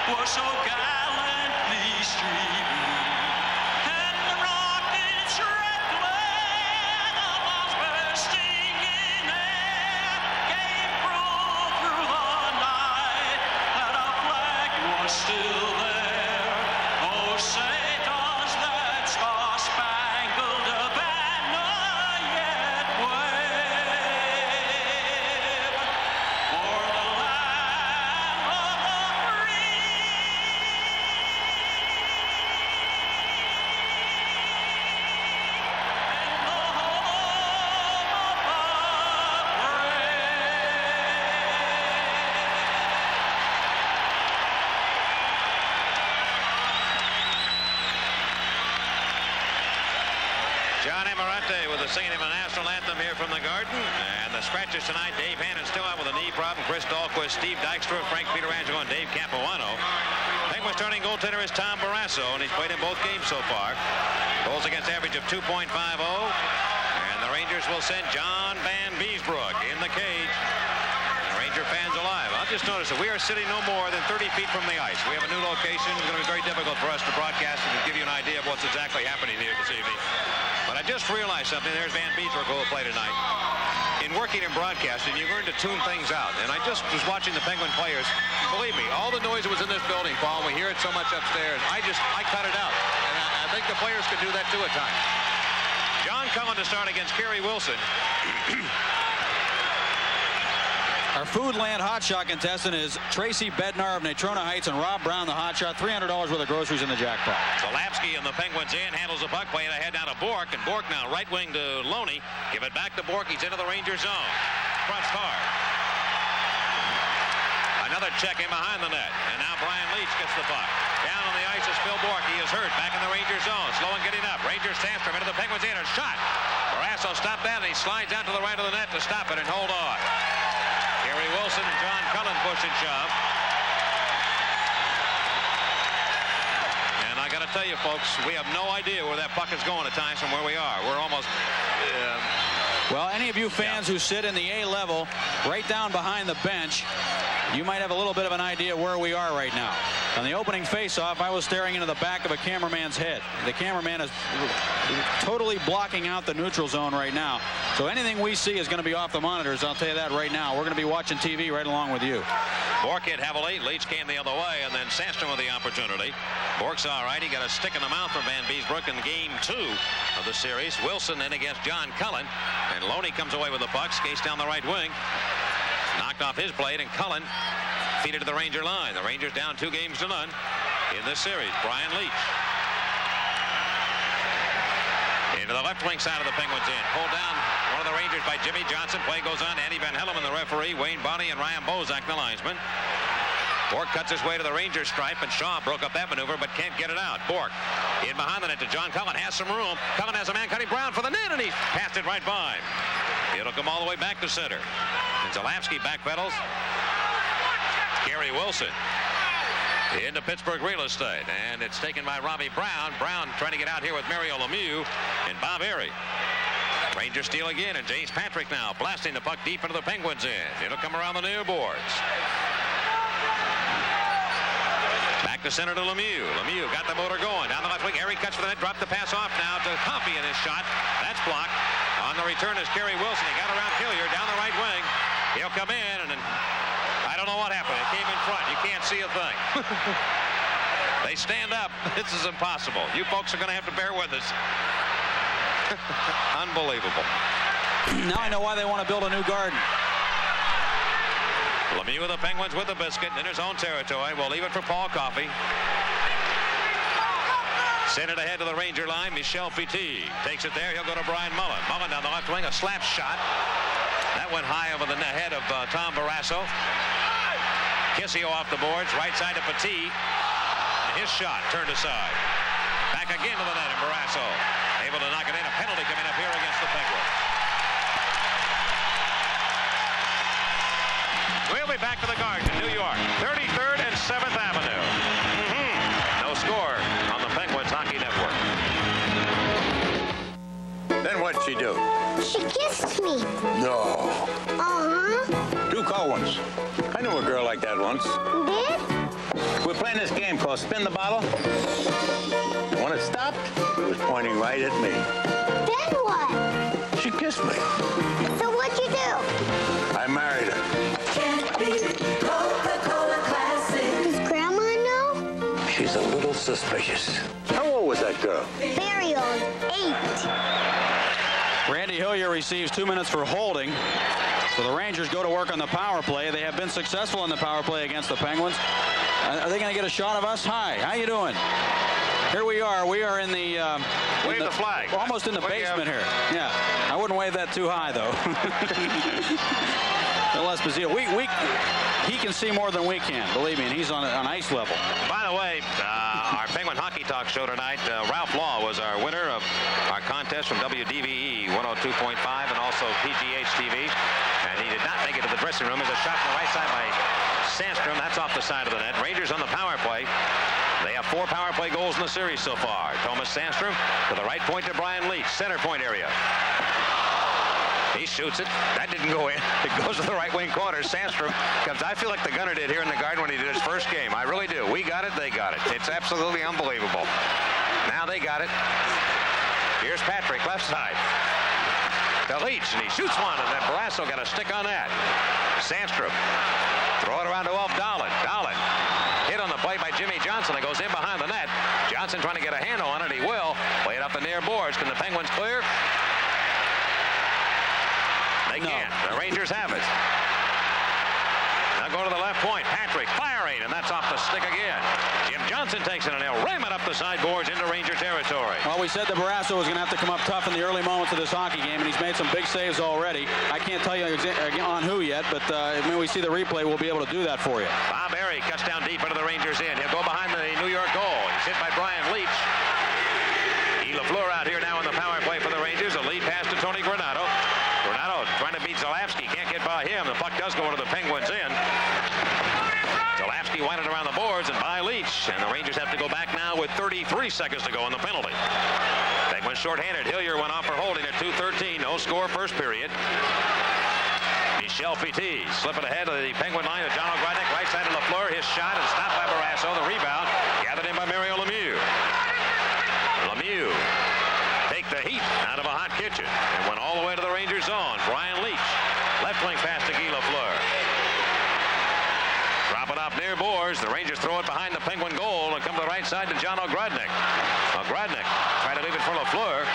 was so gallantly streaming, and the rocket's red glare was bursting in air, gave proof through the night that our flag was still there. Oh, say does that star-spangled banner yet wave for the land of the free and the home of the brave. John Amarante with the singing of a national anthem here from the Garden. And the scratchers tonight, Dave Hannon still out with a knee problem. Chris Dahlquist, Steve Dykstra, Frank Pietrangelo, and Dave Capuano. Penguins starting goaltender is Tom Barrasso, and he's played in both games so far. Goals against average of 2.50. And the Rangers will send John Van Beesbrook in the cage. And Ranger fans alive. I'll just notice that we are sitting no more than 30 feet from the ice. We have a new location. It's going to be very difficult for us to broadcast and give you an idea of what's exactly happening here this evening. But I just realized something. There's Van Beesbrook who will play tonight. In working in broadcasting, you learn to tune things out. And I just was watching the Penguin players. Believe me, all the noise that was in this building, Paul, we hear it so much upstairs. I cut it out. And I think the players could do that too at times. John Cullen to start against Kerry Wilson. Our Foodland hotshot contestant is Tracy Bednar of Natrona Heights and Rob Brown, the hotshot. $300 worth of groceries in the jackpot. Zalapski and the Penguins in, handles the puck, playing ahead now to Bork, and Bork now right wing to Loney. Give it back to Bork. He's into the Ranger zone. Fronts hard. Another check in behind the net, and now Brian Leach gets the puck. Down on the ice is Phil Bork. He is hurt. Back in the Ranger zone. Slow and getting up. Rangers Sandstrom into the Penguins in. A shot. Barrasso stopped that, and he slides out to the right of the net to stop it and hold on. Kerry Wilson and John Cullen push and shove. And I got to tell you, folks, we have no idea where that puck is going at times from where we are. We're almost... Well, any of you fans who sit in the A level, right down behind the bench, you might have a little bit of an idea where we are right now. On the opening face-off, I was staring into the back of a cameraman's head. The cameraman is totally blocking out the neutral zone right now. So anything we see is going to be off the monitors. I'll tell you that right now. We're going to be watching TV right along with you. Bork hit heavily. Leach came the other way, and then Sandstrom with the opportunity. Bork's all right. He got a stick in the mouth from Van Beesbrook in game 2 of the series. Wilson in against John Cullen. And Loney comes away with the puck, skates down the right wing. Knocked off his blade, and Cullen feed it to the Ranger line. The Rangers down 2-0 in this series. Brian Leach. Into the left wing side of the Penguins in. Pulled down one of the Rangers by Jimmy Johnson. Play goes on to Andy Van Hellemond, the referee. Wayne Bonney and Ryan Bozak, the linesman. Bork cuts his way to the Rangers stripe, and Shaw broke up that maneuver but can't get it out. Bork in behind the net to John Cullen. Has some room. Cullen has a man cutting Brown for the net, and he passed it right by. It'll come all the way back to center. And Zalapski backpedals. Kerry Wilson into Pittsburgh real estate, and it's taken by Robbie Brown. Brown trying to get out here with Mario Lemieux and Bob Airy. Rangers steal again, and James Patrick now blasting the puck deep into the Penguins end. It'll come around the near boards. Back to center to Lemieux. Lemieux got the motor going. Down the left wing, Airy cuts for the net, dropped the pass off now to Coffey in his shot. That's blocked. On the return is Kerry Wilson. He got around Hillier down the right wing. He'll come in, and I don't know what happened. It came in front. You can't see a thing. They stand up. This is impossible. You folks are going to have to bear with us. Unbelievable. Now I know why they want to build a new Garden. Lemieux with the Penguins with the biscuit in his own territory. We'll leave it for Paul Coffey. Send it ahead to the Ranger line. Michel Petit takes it there. He'll go to Brian Mullen. Mullen down the left wing. A slap shot. That went high over the head of Tom Barrasso. Kissio off the boards. Right side to Petit. And his shot turned aside. Back again to the net, and Barrasso able to knock it in. A penalty coming up here against the Penguins. We'll be back to the Garden, New York. 33rd and 7th Avenue. No score on the Penguins Hockey Network. Then what'd she do? She kissed me. No. 2 cold ones. I knew a girl like that once. Did? We're playing this game called Spin the Bottle. And when it stopped, it was pointing right at me. Then what? She kissed me. So what'd you do? I married her. Can't beat Coca-Cola Classic. Does Grandma know? She's a little suspicious. How old was that girl? Very old. 8. Randy Hillier receives 2 minutes for holding. So the Rangers go to work on the power play. They have been successful in the power play against the Penguins. Are they going to get a shot of us? Hi, how you doing? Here we are. We are in the Wave the flag. almost in the basement here. Yeah, I wouldn't wave that too high though. Unless Bazile, he can see more than we can. Believe me, and he's on ice level. By the way, our Penguin Hockey Talk show tonight, Ralph Law was our winner of our contest from WDVE 102.5 and also PGH TV. And he did not make it to the dressing room. There's a shot from the right side by Sandstrom. That's off the side of the net. Rangers on the power play. They have 4 power play goals in the series so far. Thomas Sandstrom to the right point to Brian Leetch, center point area. He shoots it. That didn't go in. It goes to the right wing corner. Sandstrom comes. I feel like the Gunner did here in the Garden when he did his first game. I really do. We got it. They got it. It's absolutely unbelievable. Now they got it. Here's Patrick, left side. To Leetch, and he shoots one, and then Barrasso got a stick on that. Sandstrom. Throw it around to Wolf Dahlin. Dahlin. Hit on the play by Jimmy Johnson. It goes in behind the net. Johnson trying to get a handle on it. He will. Play it up the near boards. Can the Penguins clear? They can't. The Rangers have it. Now go to the left point. Patrick firing, and that's off the stick again. Jim Johnson takes it, and he'll ram it up the sideboards into Ranger territory. Well, we said that Barrasso was going to have to come up tough in the early moments of this hockey game, and he's made some big saves already. I can't tell you on who yet, but when we see the replay, we'll be able to do that for you. Bob Airy cuts down deep into the Rangers end. He'll go behind the New York goal. He's hit by Brian Leetch. LaFleur out here now in the power play for the Rangers. A lead pass to Tony Granato. Granato trying to beat Zalapski. Can't get by him. The puck does go into the Penguins' end. Zalapski winded around the boards and by Leetch. And the Rangers have to go back now with 33 seconds to go on the penalty. Penguins shorthanded. Hillier went off for holding at 2:13. No score first period. Michel Petit slipping ahead of the Penguin line to John O'Grodnick. Right side of LaFleur. His shot is stopped by Barrasso. The rebound gathered in by Mario Lemieux. Lemieux take the heat out of a hot kitchen and went all the way to the Rangers zone. Brian Leetch, left wing pass to Guy Lafleur. Drop it off near boards. The Rangers throw it behind the Penguin goal and come to the right side to John O'Grodnick. O'Grodnick try to leave it for Lafleur.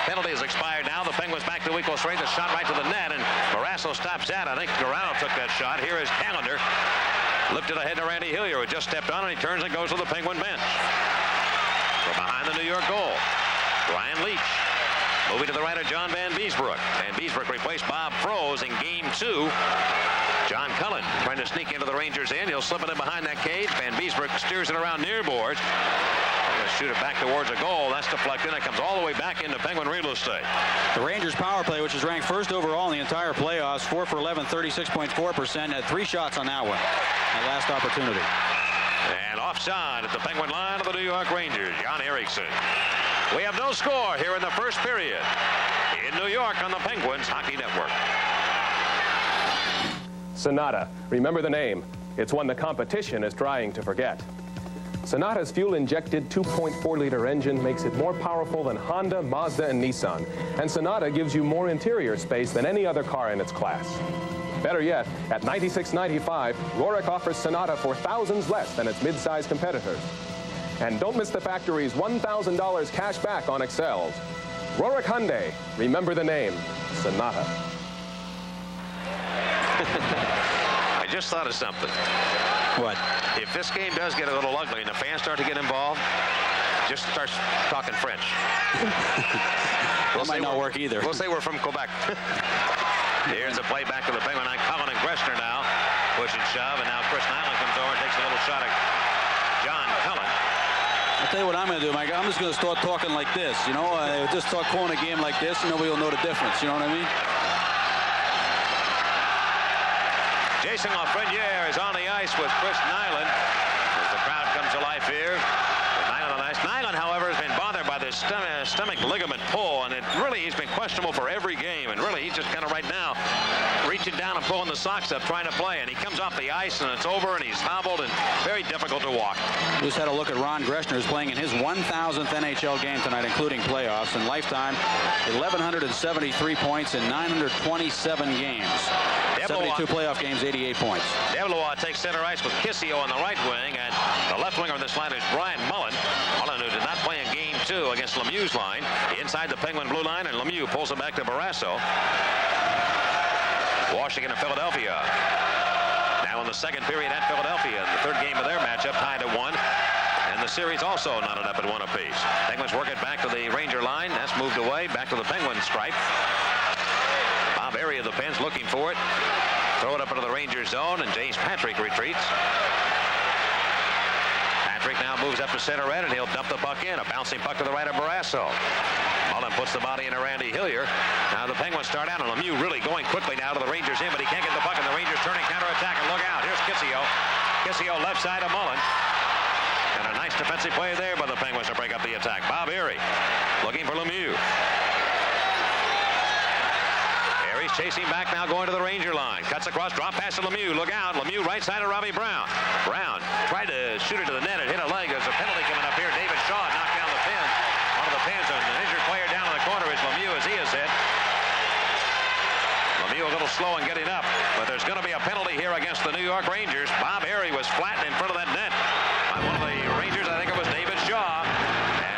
Penalty is expired now. The Penguins back to equal strength. A shot right to the net, and Barrasso stops that. I think Garano took that shot. Here is Callender. Lifted ahead to Randy Hillier, who just stepped on, and he turns and goes to the Penguin bench. From behind the New York goal, Brian Leetch. Moving to the right of John Van Beesbroek. Van Beesbroek replaced Bob Froese in game 2. John Cullen trying to sneak into the Rangers' end. He'll slip it in behind that cage. Van Beesbroek steers it around near boards. Going to shoot it back towards a goal. That's deflected. It comes all the way back into Penguin real estate. The Rangers power play, which is ranked first overall in the entire playoffs, 4 for 11, 36.4%, had 3 shots on that one. That last opportunity. And offside at the Penguin line of the New York Rangers, Jan Eriksson. We have no score here in the first period in New York on the Penguins Hockey Network. Sonata. Remember the name. It's one the competition is trying to forget. Sonata's fuel-injected 2.4-liter engine makes it more powerful than Honda, Mazda, and Nissan. And Sonata gives you more interior space than any other car in its class. Better yet, at $96.95, Rorik offers Sonata for thousands less than its mid-size competitors. And don't miss the factory's $1,000 cash back on Excels. Rorik Hyundai. Remember the name. Sonata. I just thought of something. What? If this game does get a little ugly and the fans start to get involved, just start talking French. That might not work either. We'll say we're from Quebec. Here's a play back to the Penguin line. Colin and Gressner now push and shove, and now Chris Nyland comes over and takes a little shot at John Cullen. I'll tell you what I'm going to do, Mike. I'm just going to start talking like this. You know, just start calling a game like this, and nobody will know the difference. You know what I mean? Jason Lafreniere is on the ice with Chris Nyland as the crowd comes to life here. Nyland on the ice. Nyland, however, has been bothered by this stomach ligament pull, and he's been questionable for every game, and really he's just kind of right now reaching down and pulling the socks up trying to play, and he comes off the ice and it's over and he's hobbled and very difficult to walk. Just had a look at Ron Greshner, who's playing in his 1,000th NHL game tonight, including playoffs, and lifetime 1,173 points in 927 games. 72 playoff games, 88 points. Devlois takes center ice with Kissio on the right wing, and the left winger on this line is Brian Mullen. Mullen, who did not play in game 2 against Lemieux's line, inside the Penguin blue line, and Lemieux pulls it back to Barrasso. Washington and Philadelphia. Now in the second period at Philadelphia, in the third game of their matchup, tied at 1. And the series also knotted up at 1 apiece. Penguins work it back to the Ranger line. That's moved away, back to the Penguin stripe. Bob Airy of the Pens looking for it. Throw it up into the Rangers zone, and James Patrick retreats. Patrick now moves up to center red, and he'll dump the puck in. A bouncing puck to the right of Barrasso. Mullen puts the body into Randy Hillier. Now the Penguins start out, and Lemieux really going quickly now to the Rangers in, but he can't get the puck, and the Rangers turning counterattack, and look out. Here's Kissio. Kissio left side of Mullen. And a nice defensive play there by the Penguins to break up the attack. Bob Airy looking for Lemieux. Airy's chasing back now, going to the Ranger line. Cuts across, drop pass to Lemieux. Look out. Lemieux right side of Robbie Brown. Brown tried to shoot it to the net. It hit a leg. There's a penalty coming up here. David Shaw knocked down the pin. One of the pins, and an injured player down in the corner is Lemieux, as he is hit. Lemieux a little slow in getting up, but there's going to be a penalty here against the New York Rangers. Bob Airy was flat in front of that net by one of the Rangers. I think it was David Shaw.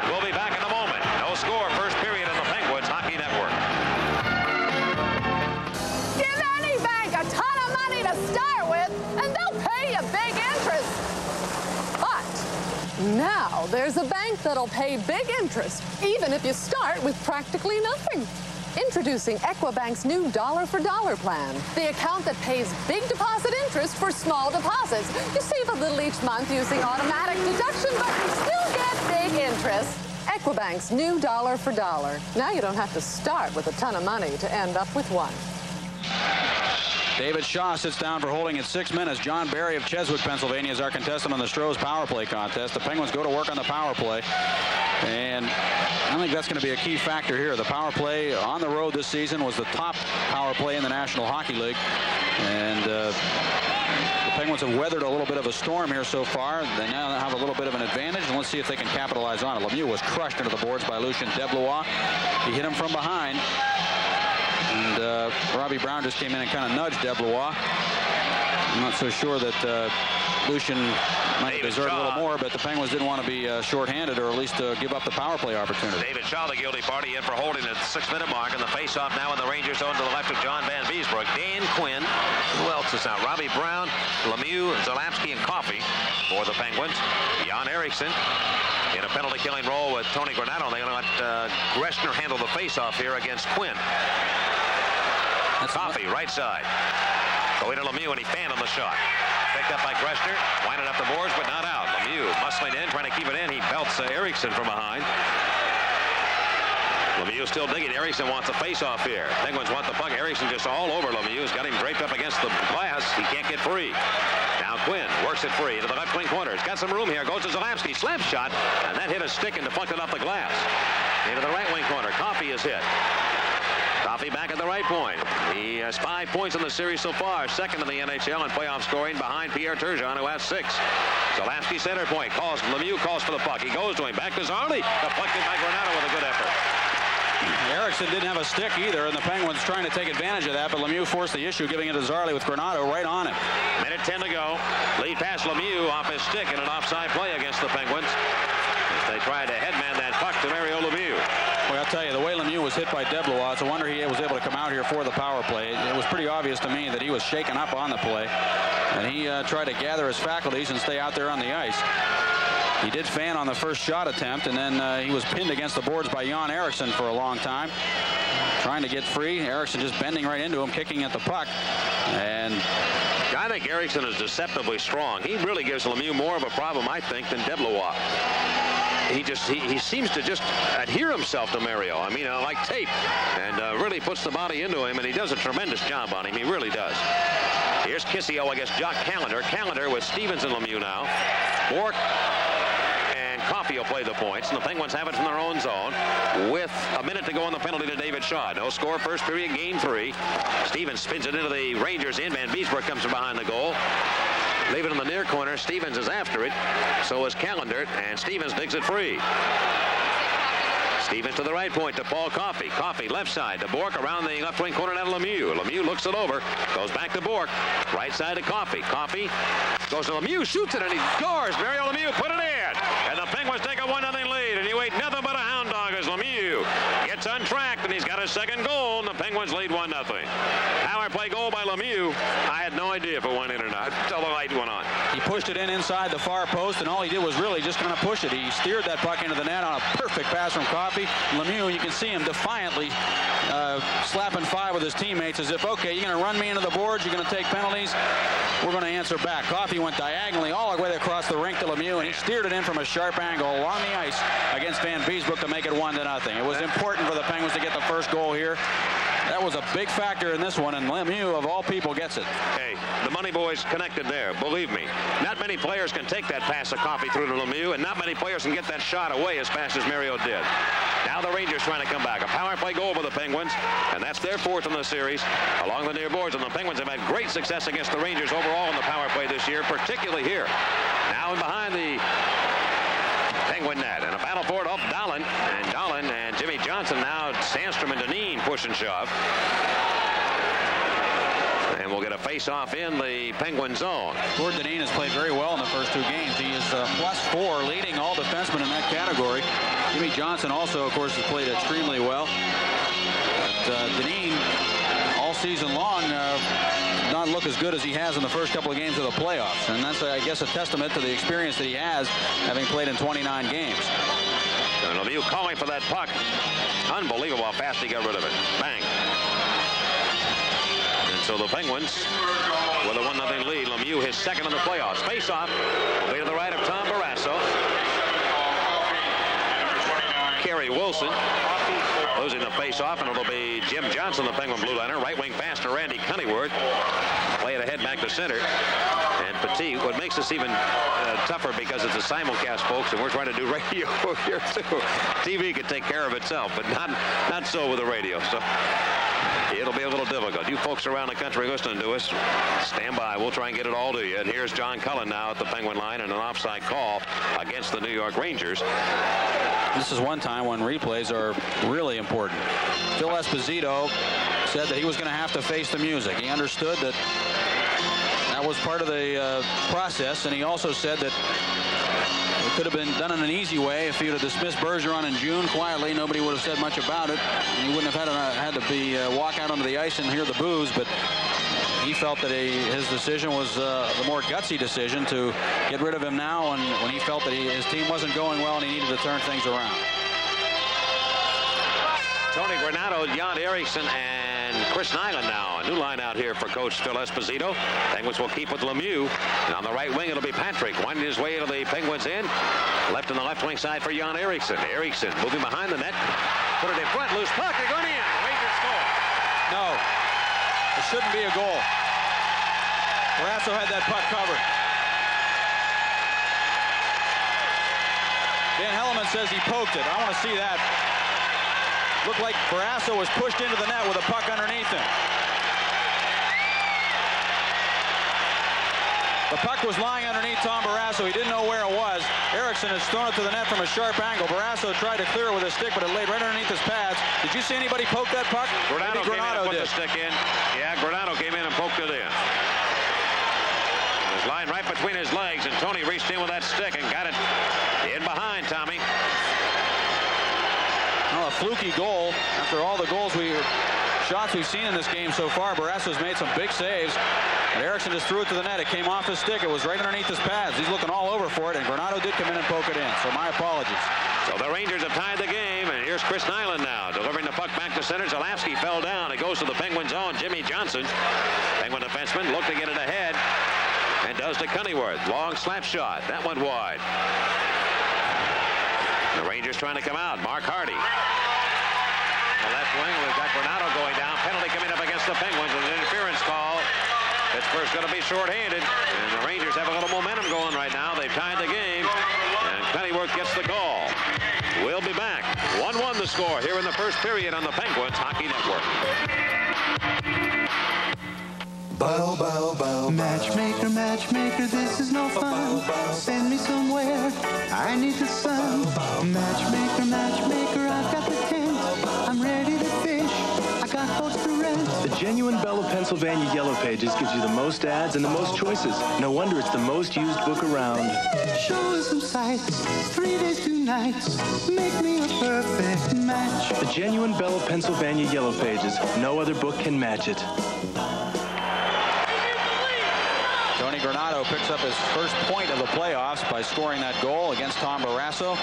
And we'll be back in a moment. No score, first period on the Penguins Hockey Network. Give any bank a ton of money to start with, and they'll pay you big interest. But now there's a bank that'll pay big interest, even if you start with practically nothing. Introducing Equibank's new dollar-for-dollar plan. The account that pays big deposit interest for small deposits. You save a little each month using automatic deduction, but you still get big interest. Equibank's new dollar-for-dollar. Now you don't have to start with a ton of money to end up with one. David Shaw sits down for holding at 6 minutes. John Barry of Cheswick, Pennsylvania is our contestant on the Stroh's power play contest. The Penguins go to work on the power play, and I think that's going to be a key factor here. The power play on the road this season was the top power play in the National Hockey League, and the Penguins have weathered a little bit of a storm here so far. They now have a little bit of an advantage, and let's see if they can capitalize on it. Lemieux was crushed into the boards by Lucien Deblois. He hit him from behind. And Robbie Brown just came in and kind of nudged Deblois. I'm not so sure that Lucien might deserve a little more, but the Penguins didn't want to be shorthanded, or at least give up the power play opportunity. David Shaw, the guilty party, in for holding at the 6-minute mark, and the face-off now in the Rangers zone to the left of John Van Beesbrook. Dan Quinn. Who else is out? Robbie Brown, Lemieux, Zalapsky, and Coffey for the Penguins. Jan Eriksson in a penalty-killing role with Tony Granato. They're going to let Greshner handle the face-off here against Quinn. That's Coffey, right side. Going to Lemieux, and he fanned on the shot. Picked up by Greshner, winded up the boards, but not out. Lemieux muscling in, trying to keep it in. He belts Eriksson from behind. Lemieux still digging. Eriksson wants a face-off here. Penguins want the puck. Eriksson just all over Lemieux. He's got him draped up against the glass. He can't get free. Now Quinn works it free to the left wing corner. He's got some room here. Goes to Zalapsky. Slap shot, and that hit a stick and deflected off the glass. Into the right wing corner. Coffey is hit. Coffey back at the right point. He has 5 points in the series so far. Second in the NHL in playoff scoring behind Pierre Turgeon, who has 6. Zalapsky center point. Lemieux calls for the puck. He goes to him. Back to Zarley. Deflected by Granato with a good effort. Eriksson didn't have a stick either, and the Penguins trying to take advantage of that, but Lemieux forced the issue, giving it to Zarley with Granato right on him. Minute 10 to go. Lead pass Lemieux off his stick in an offside play against the Penguins. As they tried to headman that puck to Mario Lemieux. Well, I'll tell you, the way Lemieux was hit by Deblois, it's a wonder he was able to come out here for the power play. It was pretty obvious to me that he was shaken up on the play, and he tried to gather his faculties and stay out there on the ice. He did fan on the first shot attempt, and then he was pinned against the boards by Jan Eriksson for a long time. Trying to get free. Eriksson just bending right into him, kicking at the puck. And I think Eriksson is deceptively strong. He really gives Lemieux more of a problem, I think, than Deblois. He seems to just adhere himself to Mario. I mean, like tape, and really puts the body into him, and he does a tremendous job on him. He really does. Here's Kissio against Jock Callender. Callender with Stevens and Lemieux now. Bork and Coffey will play the points, and the Penguins have it from their own zone with a minute to go on the penalty to David Shaw. No score, first period, game 3. Stevens spins it into the Rangers end. Van Beesbrook comes from behind the goal. Leave it in the near corner. Stevens is after it. So is Callender, and Stevens digs it free. Stevens to the right point to Paul Coffey. Coffey left side to Bork around the left wing corner. Now to Lemieux. Lemieux looks it over. Goes back to Bork. Right side to Coffey. Coffey goes to Lemieux. Shoots it and he scores. Mario Lemieux put it in. And the Penguins take a 1-0 lead. And you wait nothing but a hound dog as Lemieux gets untracked and he's got his second goal. And the Penguins lead 1-0. Power play goal by Lemieux. I had no idea if it went in or not until the light went on. He pushed it in inside the far post, and all he did was really just kind of push it. He steered that puck into the net on a perfect pass from Coffey. Lemieux, you can see him defiantly slapping 5 with his teammates as if, okay, you're going to run me into the boards, you're going to take penalties, we're going to answer back. Coffey went diagonally all the way across the rink to Lemieux, and he steered it in from a sharp angle along the ice against Van Beesbrook to make it 1-0. It was important for the Penguins to get the first goal here. That was a big factor in this one, and Lemieux, of all people, gets it. Hey, the money boys connected there, believe me. Not many players can take that pass of Coffey through to Lemieux, and not many players can get that shot away as fast as Mario did. Now the Rangers trying to come back. A power play goal for the Penguins, and that's their 4th in the series along the near boards, and the Penguins have had great success against the Rangers overall in the power play this year, particularly here. Now in behind the Penguin net, and a battle for it off Dahlin, and Jimmy Johnson. Now Sandstrom and Dineen push and shove. And we'll get a face-off in the Penguin zone. Gord Dineen has played very well in the first 2 games. He is +4, leading all defensemen in that category. Jimmy Johnson also, of course, has played extremely well. But Dineen, all season long, not look as good as he has in the first couple of games of the playoffs. And that's, I guess, a testament to the experience that he has, having played in 29 games. And Lemieux calling for that puck. Unbelievable how fast he got rid of it. Bang. And so the Penguins with a 1-0 lead. Lemieux, his second in the playoffs. Face-off will be to the right of Tom Barrasso. Kerry Wilson losing the face-off, and it'll be Jim Johnson, the Penguin blue liner. Right wing pass to Randy Cunneyworth. Play it ahead back to center. And Petit, what makes this even tougher because it's a simulcast, folks, and we're trying to do radio here too. TV can take care of itself, but not so with the radio. So it'll be a little difficult. You folks around the country listening to us, stand by. We'll try and get it all to you. And here's John Cullen now at the Penguin line and an offside call against the New York Rangers. This is one time when replays are really important. Phil Esposito said that he was going to have to face the music. He understood that that was part of the process, and he also said that it could have been done in an easy way. If he would have dismissed Bergeron in June quietly, nobody would have said much about it, and he wouldn't have had to be walk out onto the ice and hear the boos. But he felt that his decision was the more gutsy decision to get rid of him now, and when he felt that his team wasn't going well and he needed to turn things around. Tony Granato, Jan Eriksson, and Chris Nyland now. A new line out here for Coach Phil Esposito. Penguins will keep with Lemieux. And on the right wing, it'll be Patrick winding his way into the Penguins end. Left on the left wing side for Jan Eriksson. Eriksson moving behind the net. Put it in front. Loose puck. They're going in. Rangers score. No. It shouldn't be a goal. Barrasso had that puck covered. Dan Helleman says he poked it. I want to see that. Looked like Barrasso was pushed into the net with a puck underneath him. The puck was lying underneath Tom Barrasso. He didn't know where it was. Eriksson has thrown it to the net from a sharp angle. Barrasso tried to clear it with his stick, but it laid right underneath his pads. Did you see anybody poke that puck? Granato came in and put the stick in. Yeah, Granato came in and poked it in. It was lying right between his legs, and Tony reached in with that stick and got it in behind Tommy. Well, a fluky goal. After all the shots we've seen in this game so far, Barrasso's made some big saves. But Eriksson just threw it to the net. It came off his stick. It was right underneath his pads. He's looking all over for it, and Granato did come in and poke it in. So my apologies. So the Rangers have tied the game, and here's Chris Nyland now, delivering the puck back to center. Zalewski fell down. It goes to the Penguin zone. Jimmy Johnson, Penguin defenseman, looked to get it ahead, and does to Cunneyworth. Long slap shot. That went wide. The Rangers trying to come out. Mark Hardy. The left wing, we've got Granato going down. Penalty coming up against the Penguins with an interference call. Pittsburgh's going to be shorthanded, and the Rangers have a little momentum going right now. They've tied the game, and Cunneyworth gets the score here in the first period on the Penguins Hockey Network. Bow, bow, bow. Matchmaker, matchmaker, this is no fun. Send me somewhere, I need the sun. Matchmaker, matchmaker, I've got the tent. I'm ready to fish, I got boats to rent. The genuine Belle of Pennsylvania Yellow Pages gives you the most ads and the most choices. No wonder it's the most used book around. Show us some sights, 3 days, 2 nights. Make me a perfect match. The genuine Belle of Pennsylvania Yellow Pages. No other book can match it. Tony Granato picks up his first point of the playoffs by scoring that goal against Tom Barrasso.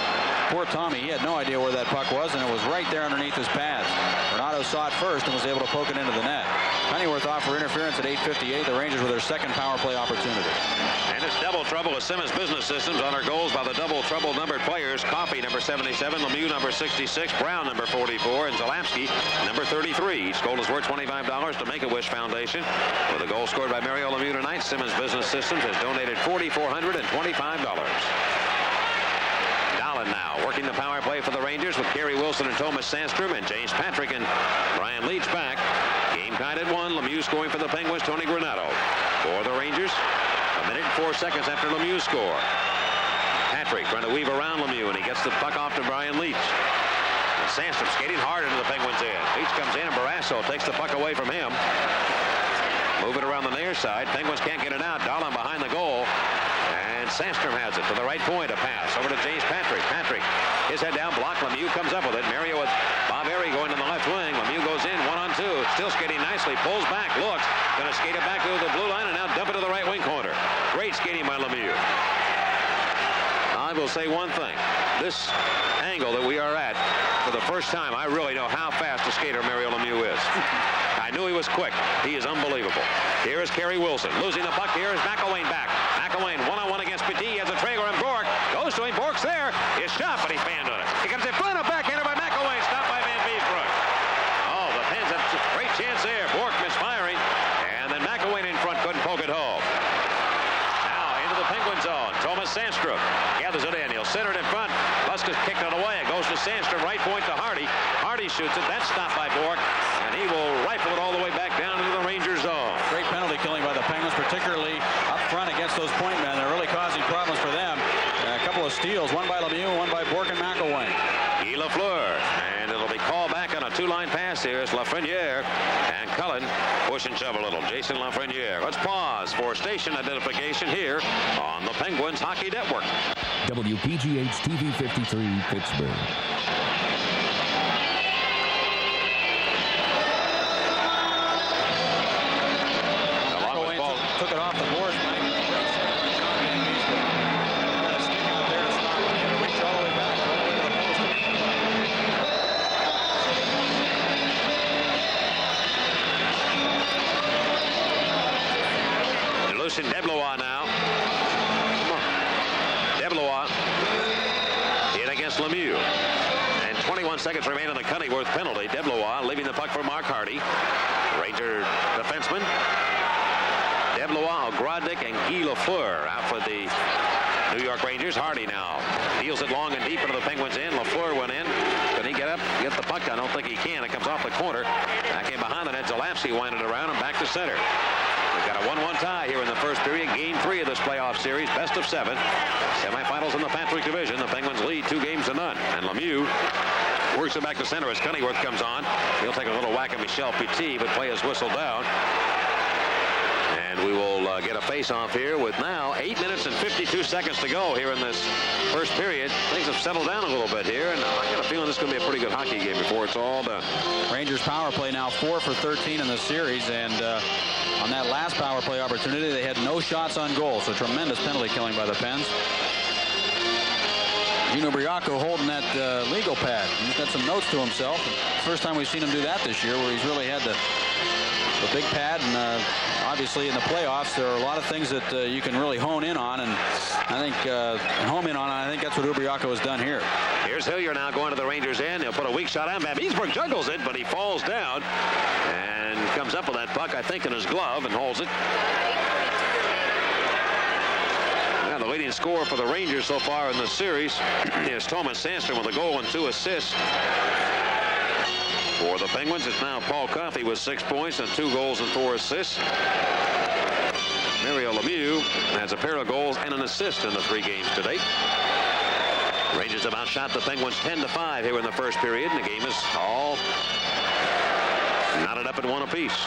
Poor Tommy, he had no idea where that puck was, and it was right there underneath his pads. Granato saw it first and was able to poke it into the net. Pennyworth off for interference at 8:58. The Rangers with their second power play opportunity. And it's double trouble with Simmons Business Systems. On our goals by the double trouble numbered players. Coffey, number 77, Lemieux, number 66, Brown, number 44, and Zalapsky, number 33. Each goal is worth $25 to Make-A-Wish Foundation. With a goal scored by Mario Lemieux tonight, Simmons Business Systems has donated $4,425. Dahlen now working the power play for the Rangers with Kerry Wilson and Thomas Sandstrom and James Patrick and Brian Leach back. Game tied at 1. Lemieux scoring for the Penguins, Tony Granato. For the Rangers, 1 minute and 4 seconds after Lemieux's score. Patrick trying to weave around Lemieux, and he gets the puck off to Brian Leach. Sandstrom skating hard into the Penguins' end. Leach comes in, and Barrasso takes the puck away from him. Move it around the near side. Penguins can't get it out. Dahlen behind the goal. And Sandstrom has it to the right point. A pass over to James Patrick. Patrick, his head down, block. Lemieux comes up with it. Mario with Bob Airy going to the left wing. Lemieux goes in 1-on-2. Still skating nicely. Pulls back. Looks. Going to skate it back to the blue line and now dump it to the right wing corner. Great skating by Lemieux. I will say one thing. This angle that we are at, for the first time, I really know how fast a skater Mario Lemieux is. I knew he was quick. He is unbelievable. Here is Kerry Wilson. Losing the puck. Here is McElwain back. McElwain 1-on-1 against Petit. He has a Traeger and Bork. Goes to him. Bork's there. His shot, but he's banned on it. He comes in front of backhander by McElwain. Stopped by Van Beesbrook. Oh, the Pens have a great chance there. Bork misfiring. And then McElwain in front couldn't poke it home. Now into the Penguin zone. Thomas Sandstrom gathers it in. He'll center it in front. Buska's kicked it away. It goes to Sandstrom. Right point to Hardy. Hardy shoots it. That's stopped by Bork. And he will rifle it all the way back down into the Rangers zone. Great penalty killing by the Penguins, particularly up front against those point men. They're really causing problems for them. A couple of steals, one by Lemieux, one by Bork and McElwain. Guy Lafleur, and it'll be called back on a 2-line pass here. It's Lafreniere and Cullen push and shove a little. Jason Lafreniere. Let's pause for station identification here on the Penguins Hockey Network. WPGH TV 53, Pittsburgh. Took it off the boards, but he sticking up there to stop it. He had to reach all the way back, all the way to the post. Lucien Deblois now. Deblois in against Lemieux. And 21 seconds remain on the Cunnyworth penalty. Deblois leaving the puck for Mark Hardy. Ranger defenseman. Deblois, Grodnik, and Guy Lafleur out for the New York Rangers. Hardy now deals it long and deep into the Penguins' end. Lafleur went in. Can he get up, get the puck? I don't think he can. It comes off the corner. Back in behind the net. Zalapsky winded around and back to center. We've got a 1-1 tie here in the first period. Game 3 of this playoff series. Best of 7. Semifinals in the Patrick division. The Penguins lead 2-0. And Lemieux works it back to center as Cunnyworth comes on. He'll take a little whack at Michel Petit, but play his whistle down. And we will get a face-off here with now 8 minutes and 52 seconds to go here in this first period. Things have settled down a little bit here, and I got a feeling this is going to be a pretty good hockey game before it's all done. Rangers power play now 4 for 13 in the series, and on that last power play opportunity, they had no shots on goal, so tremendous penalty killing by the Pens. Gino Briacco holding that legal pad. He's got some notes to himself. First time we've seen him do that this year, where he's really had the big pad, and obviously in the playoffs there are a lot of things that you can really hone in on, and I think I think that's what Ubriaco has done here. Here's Hillier now going to the Rangers' end. He'll put a weak shot on. Van Beesbrook juggles it, but he falls down and comes up with that puck, I think, in his glove and holds it. Now the leading scorer for the Rangers so far in the series is Thomas Sandstrom with a goal and 2 assists. For the Penguins, it's now Paul Coffey with 6 points and 2 goals and 4 assists. Mario Lemieux has a pair of goals and an assist in the 3 games to date. Rangers have outshot the Penguins 10-5 here in the first period, and the game is all knotted up at 1 apiece.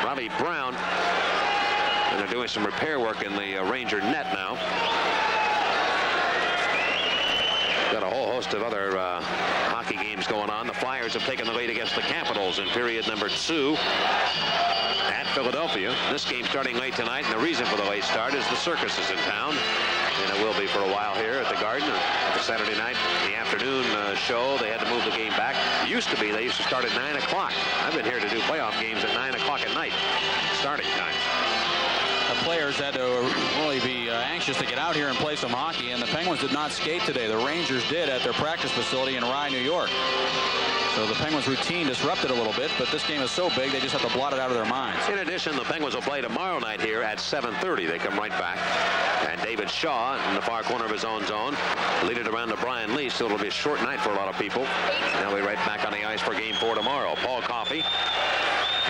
Robbie Brown, and they're doing some repair work in the Ranger net now. Got a whole host of other hockey games going on. The Flyers have taken the lead against the Capitals in period number 2 at Philadelphia. This game starting late tonight, and the reason for the late start is the circus is in town, and it will be for a while here at the Garden. At the Saturday night, the afternoon show, they had to move the game back. It used to be they used to start at 9 o'clock. I've been here to do playoff games at 9 o'clock at night, starting time. The players had to really be anxious to get out here and play some hockey, and the Penguins did not skate today. The Rangers did at their practice facility in Rye, New York. So the Penguins' routine disrupted a little bit, but this game is so big they just have to blot it out of their minds. In addition, the Penguins will play tomorrow night here at 7:30. They come right back. And David Shaw in the far corner of his own zone. Lead it around to Brian Lee, so it'll be a short night for a lot of people. Now we're right back on the ice for game 4 tomorrow. Paul Coffey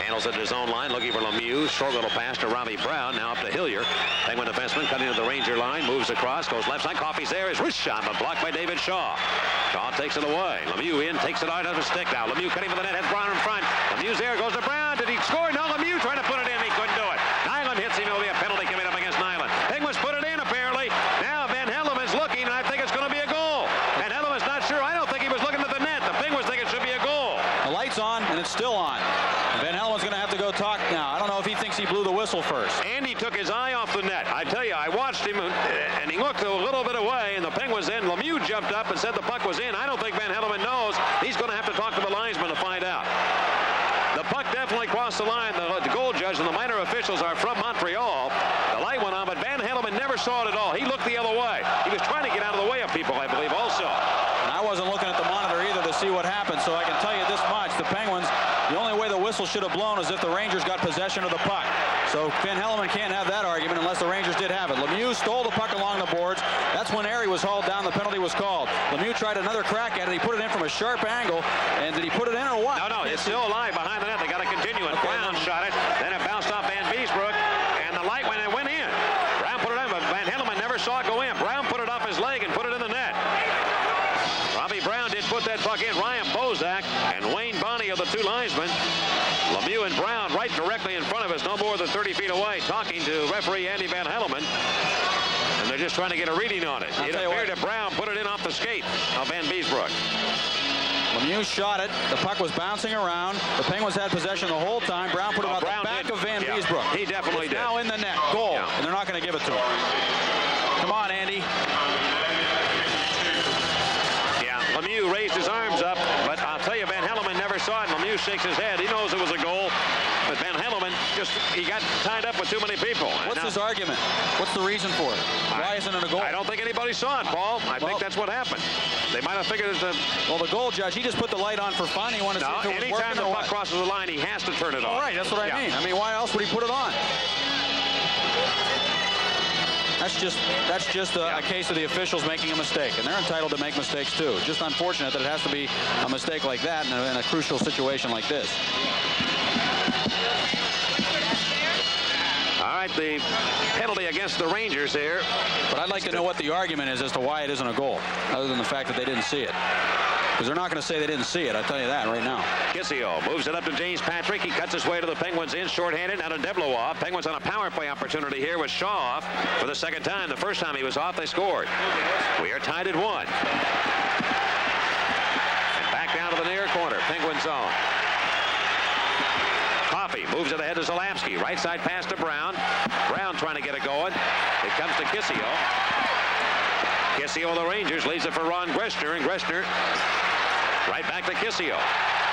handles it at his own line, looking for Lemieux. Short little pass to Robbie Brown. Now up to Hillier. Penguin defenseman cutting to the Ranger line. Moves across. Goes left side. Coffey's there. His wrist shot, but blocked by David Shaw. Shaw takes it away. Lemieux in. Takes it out of his stick now. Lemieux cutting for the net. Has Brown in front. Lemieux's there. Goes to Brown. Did he score? No. Lemieux trying to put it in. He couldn't do it. Nyland hits him. It'll be a penalty coming up against Nyland. Penguins put it in apparently. Now Van Helleman's looking, and I think it's going to be a goal. Van Helleman's not sure. I don't think he was looking at the net. The Penguins think it should be a goal. The light's on, and it's still on. Van Helleman's going to have to go talk now. I don't know if he thinks he blew the whistle first. And he took his eye off the net. I tell you, I watched him, and he looked a little bit away, and the Penguins in. Lemieux jumped up and said the puck was in. I don't think Van Helleman knows. He's going to have to talk to the linesman to find out. The puck definitely crossed the line. The goal judge and the minor officials are from Montreal. The light went on, but Van Helleman never saw it at all. He looked the other way. He was trying to get out of the way of people, I believe, also. And I wasn't looking at the monitor either to see what happened, so I can tell you this much. The Penguins, the only way the whistle should have blown is if the Rangers got possession of the puck. So Van Helleman can't have that argument unless the Rangers did have it. Lemieux stole the puck along the boards. That's when Airy was hauled down. The penalty was called. Lemieux tried another crack at it. He put it in from a sharp angle. And did he put it in or what? No, it's still alive behind the net. They got to continue it. Brown shot it. Then it bounced off Van Beesbrook. And the light went in. Brown put it in, but Van Helleman never saw it go in. Brown put it off his leg and put it in the net. Robbie Brown did put that puck in. Ryan Bozak and Wayne Bonney are the 2 linesmen. Lemieux and Brown right directly in front of us, no more than 30 feet away, talking to referee Andy Van Helleman. And they're just trying to get a reading on it. It appeared that Brown put it in off the skate of Van Beesbrook. Lemieux shot it. The puck was bouncing around. The Penguins had possession the whole time. Brown put it on the back of Van Beesbrook. He definitely did. Now in the net. Goal. Yeah. And they're not going to give it to him. Come on, Andy. Yeah, Lemieux raised his arms up, but I'll tell you, Van Helleman never saw it. Lemieux shakes his head. He knows it was a goal, but Van Helleman he got tied up with too many people. What's his argument? What's the reason for it? Why isn't it a goal? I don't think anybody saw it, Paul. I think that's what happened. They might have figured that well, the goal judge, he just put the light on for fun. He wanted to see if it was working. Anytime the puck crosses the line, he has to turn it on. All right, that's what I mean. I mean, why else would he put it on? That's just a case of the officials making a mistake, and they're entitled to make mistakes too. Just unfortunate that it has to be a mistake like that in a crucial situation like this. All right, the penalty against the Rangers here. But I'd like to know what the argument is as to why it isn't a goal, other than the fact that they didn't see it. Because they're not going to say they didn't see it. I'll tell you that right now. Kissio moves it up to James Patrick. He cuts his way to the Penguins in shorthanded. Now to Deblois. Penguins on a power play opportunity here with Shaw off for the second time. The first time he was off, they scored. We are tied at 1. And back down to the near corner. Penguin zone. Coffey moves it ahead to Zalapski. Right side pass to Brown. Brown trying to get it going. It comes to Kissio. Kissio of the Rangers leaves it for Ron Greshner, and Greshner right back to Kissio.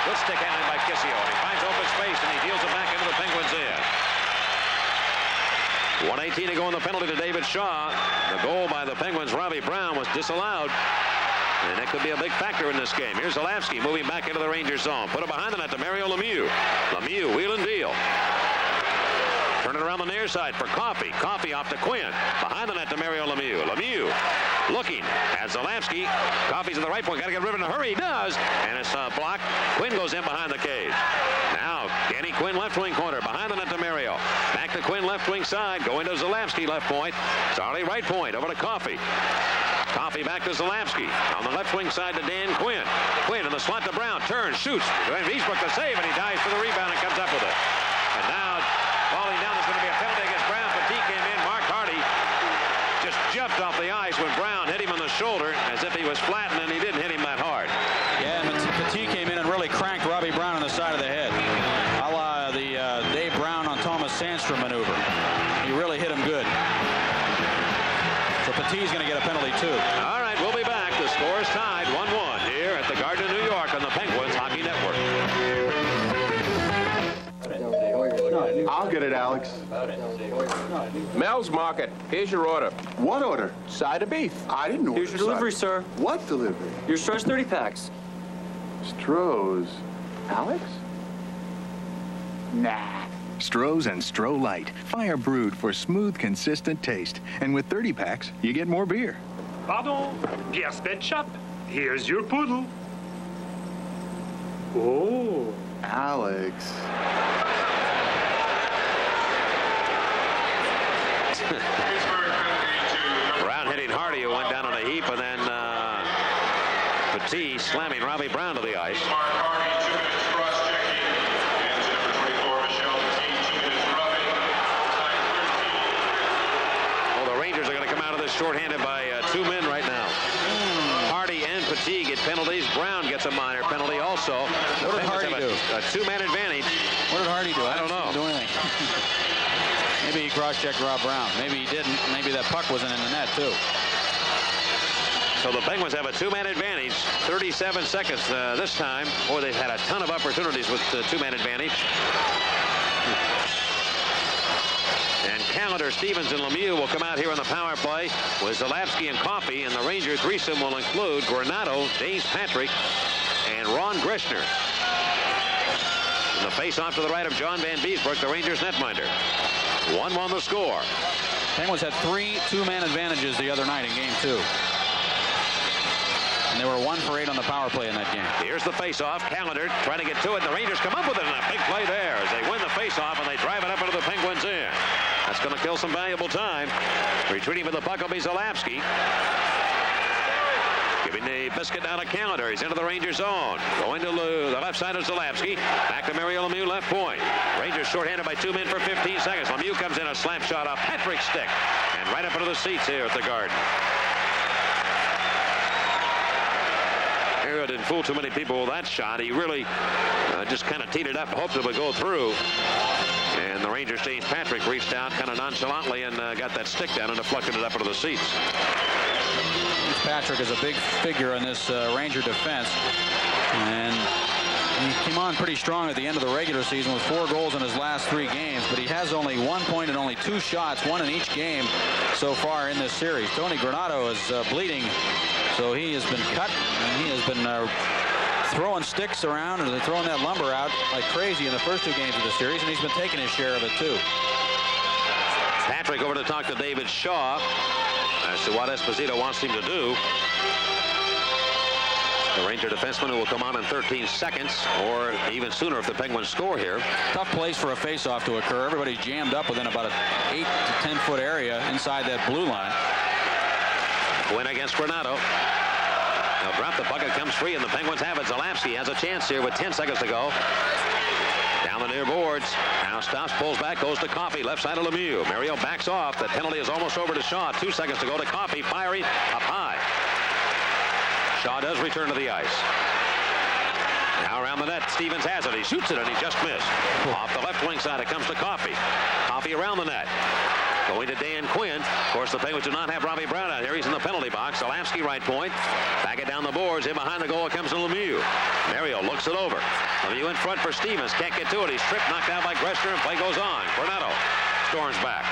Good stick handling by Kissio, and he finds open space, and he deals it back into the Penguins' end. 1:18 to go in the penalty to David Shaw. The goal by the Penguins, Robbie Brown, was disallowed, and that could be a big factor in this game. Here's Zalapski moving back into the Rangers' zone. Put it behind the net to Mario Lemieux. Lemieux, wheel and deal. Turn it around the near side for Coffey. Coffey off to Quinn. Behind the net to Mario Lemieux. Lemieux looking at Zalapski. Coffey's in the right point. Got to get rid of it in a hurry. He does. And it's blocked. Quinn goes in behind the cage. Now, Danny Quinn, left wing corner. Behind the net to Mario. Back to Quinn, left wing side. Going to Zalapski, left point. Charlie, right point. Over to Coffey. Coffey back to Zalapski. On the left wing side to Dan Quinn. Quinn in the slot to Brown. Turns, shoots. Eastbrook the save, and he dives for the rebound and comes up with it. And now, falling down, there's going to be a penalty against Brown. Petit came in. Mark Hardy just jumped off the ice when Brown hit him on the shoulder as if he was flattened, and he didn't hit him that hard. Yeah, and Petit came in and really cranked Robbie Brown on the side of the head. A la the Dave Brown on Thomas Sandstrom maneuver. He really hit him good. So Petit's going to get a penalty, too. All right, we'll be back. The score is tied 1-1 here at the Garden of New York on the Penguins Hockey Network. I'll get it, Alex. Mel's Market. Here's your order. What order? Side of beef. I didn't order. Here's your delivery, side. sir. What delivery? Your Stroh's 30 packs. Stroh's. Alex? Nah. Stroh's and Stroh Light. Fire brewed for smooth, consistent taste. And with 30 packs, you get more beer. Pardon, Pierre Pet Shop. Here's your poodle. Oh. Alex. Brown hitting Hardy, who went down on a heap, and then Petit slamming Robbie Brown to the ice. Well, the Rangers are going to come out of this shorthanded by 2 men right now. Hardy and Petit get penalties. Brown gets a minor penalty also. What did Hardy do? A 2-man advantage. What did Hardy do? I don't know. Do anything. Maybe he cross-checked Rob Brown. Maybe he didn't. Maybe that puck wasn't in the net, too. So the Penguins have a 2-man advantage. 37 seconds this time. Boy, they've had a ton of opportunities with the 2-man advantage. And Calendar, Stevens, and Lemieux will come out here on the power play with Zalapski and Coffey, and the Rangers threesome will include Granato, James Patrick, and Ron Grishner. And the face-off to the right of John Van Beesbrook, the Rangers netminder. 1-1 the score. Penguins had 3 2-man advantages the other night in Game 2. And they were 1 for 8 on the power play in that game. Here's the face-off. Calendar trying to get to it. The Rangers come up with it, and a big play there as they win the face-off, and they drive it up into the Penguins' end. That's going to kill some valuable time. Retreating with the puck will be Zalapski. Giving the biscuit down to Calendar. He's into the Rangers zone. Going to the left side of Zalapski. Back to Mario Lemieux, left point. Rangers shorthanded by 2 men for 15 seconds. Lemieux comes in, a slap shot off Patrick's stick. And right up into the seats here at the Garden. Here didn't fool too many people with that shot. He really just kind of teed it up, hoped it would go through. And the Rangers' James Patrick reached out kind of nonchalantly and got that stick down and deflected it up into the seats. Patrick is a big figure in this Ranger defense, and he came on pretty strong at the end of the regular season with 4 goals in his last 3 games, but he has only 1 point and only 2 shots, 1 in each game so far in this series. Tony Granato is bleeding, so he has been cut, and he has been throwing sticks around and throwing that lumber out like crazy in the first 2 games of the series, and he's been taking his share of it too. Patrick over to talk to David Shaw as to what Esposito wants him to do. The Ranger defenseman who will come on in 13 seconds or even sooner if the Penguins score here. Tough place for a face-off to occur. Everybody's jammed up within about an 8 to 10 foot area inside that blue line. Win against Granato. They'll drop the puck. It comes free, and the Penguins have it. Zalapski has a chance here with 10 seconds to go. Down the near boards. Now stops, pulls back, goes to Coffey. Left side of Lemieux. Mario backs off. The penalty is almost over to Shaw. 2 seconds to go to Coffey. Firing up high. Shaw does return to the ice. Now around the net. Stevens has it. He shoots it, and he just missed. Off the left wing side, it comes to Coffey. Coffey around the net. Going to Dan Quinn. Of course, the Penguins do not have Robbie Brown out here. He's in the penalty box. Zalapski right point. Back it down the boards. In behind the goal, it comes to Lemieux. Mario looks it over. Lemieux in front for Stevens. Can't get to it. He's tripped, knocked out by Greshner, and play goes on. Granato storms back.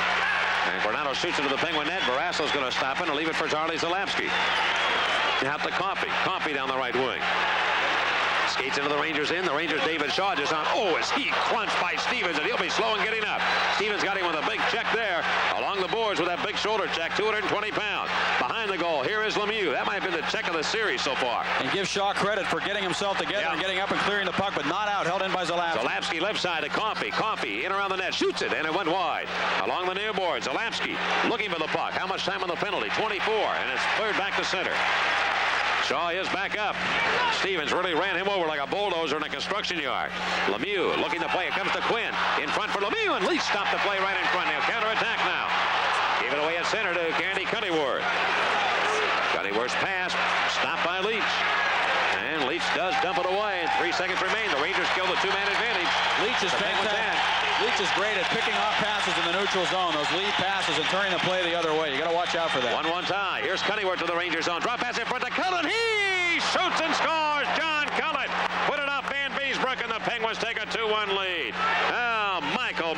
And Granato shoots into the Penguin net. Barasso's going to stop it and leave it for Charlie Zalapski. Out to Coffey. Coffey down the right wing. Skates into the Rangers in. The Rangers' David Shaw just on. Oh, is he crunched by Stevens, and he'll be slow in getting up. Stevens got him with a big check there along the boards with that big shoulder check, 220 pounds. Behind behind the goal. Here is Lemieux. That might have been the check of the series so far. And give Shaw credit for getting himself together and getting up and clearing the puck, but not out. Held in by Zalapski. Zalapski left side to Coffey. Coffey in around the net. Shoots it, and it went wide. Along the near board, Zalapski looking for the puck. How much time on the penalty? 24, and it's cleared back to center. Shaw is back up. Stevens really ran him over like a bulldozer in a construction yard. Lemieux looking to play. It comes to Quinn. In front for Lemieux, and Leach stopped the play right in front. He'll counterattack now. Gave it away at center to Candy Cunnyworth. Cunnyworth's pass stopped by Leach. And Leach does dump it away. 3 seconds remain. The Rangers kill the two-man advantage. Leach is fantastic. Leach is great at picking off passes in the neutral zone. Those lead passes and turning the play the other way. You got to watch out for that. 1-1 tie. Here's Cunnyworth to the Rangers zone. Drop pass in front to Cullen. He shoots and scores. John Cullen put it off Van Beesbrook, and the Penguins take a 2-1 lead. Oh,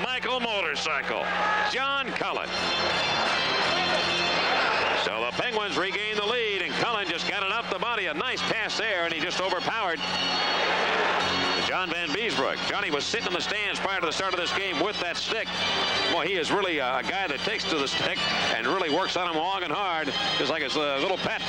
Michael Motorcycle. John Cullen. So the Penguins regain the lead, and Cullen just got it up the body. A nice pass there, and he just overpowered John Van Beesbrook. Johnny was sitting in the stands prior to the start of this game with that stick. Boy, he is really a guy that takes to the stick and really works on him long and hard, just like his little pet.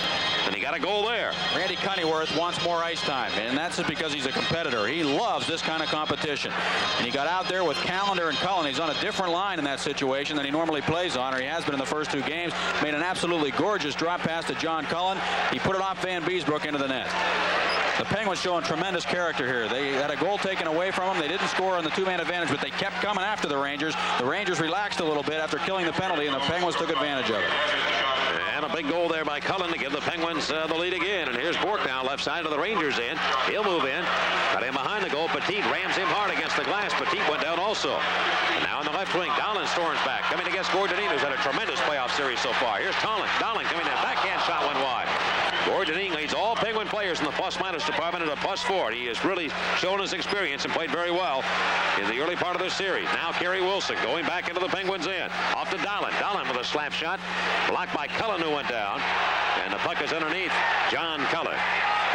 And he got a goal there. Randy Cunnyworth wants more ice time, and that's just because he's a competitor. He loves this kind of competition. And he got out there with Callender and Cullen. He's on a different line in that situation than he normally plays on, or he has been in the first 2 games. Made an absolutely gorgeous drop pass to John Cullen. He put it off Van Beesbrook into the net. The Penguins showing tremendous character here. They had a goal taken away from them. They didn't score on the two-man advantage, but they kept coming after the Rangers. The Rangers relaxed a little bit after killing the penalty, and the Penguins took advantage of it. And a big goal there by Cullen to give the Penguins the lead again. And here's Bourque now, left side of the Rangers in. He'll move in. Got him behind the goal. Petit rams him hard against the glass. Petit went down also. And now on the left wing, Dahlen storms back. Coming against Gordonino, who's had a tremendous playoff series so far. Here's Dahlen coming in. Backhand shot went wide. Gordonino leads all Penguin players in the plus-minus department at a +4. He has really shown his experience and played very well in the early part of this series. Now Kerry Wilson going back into the Penguins end. Off to Dahlen. Dahlen with a slap shot. Blocked by Cullen, who went down. And the puck is underneath John Cullen.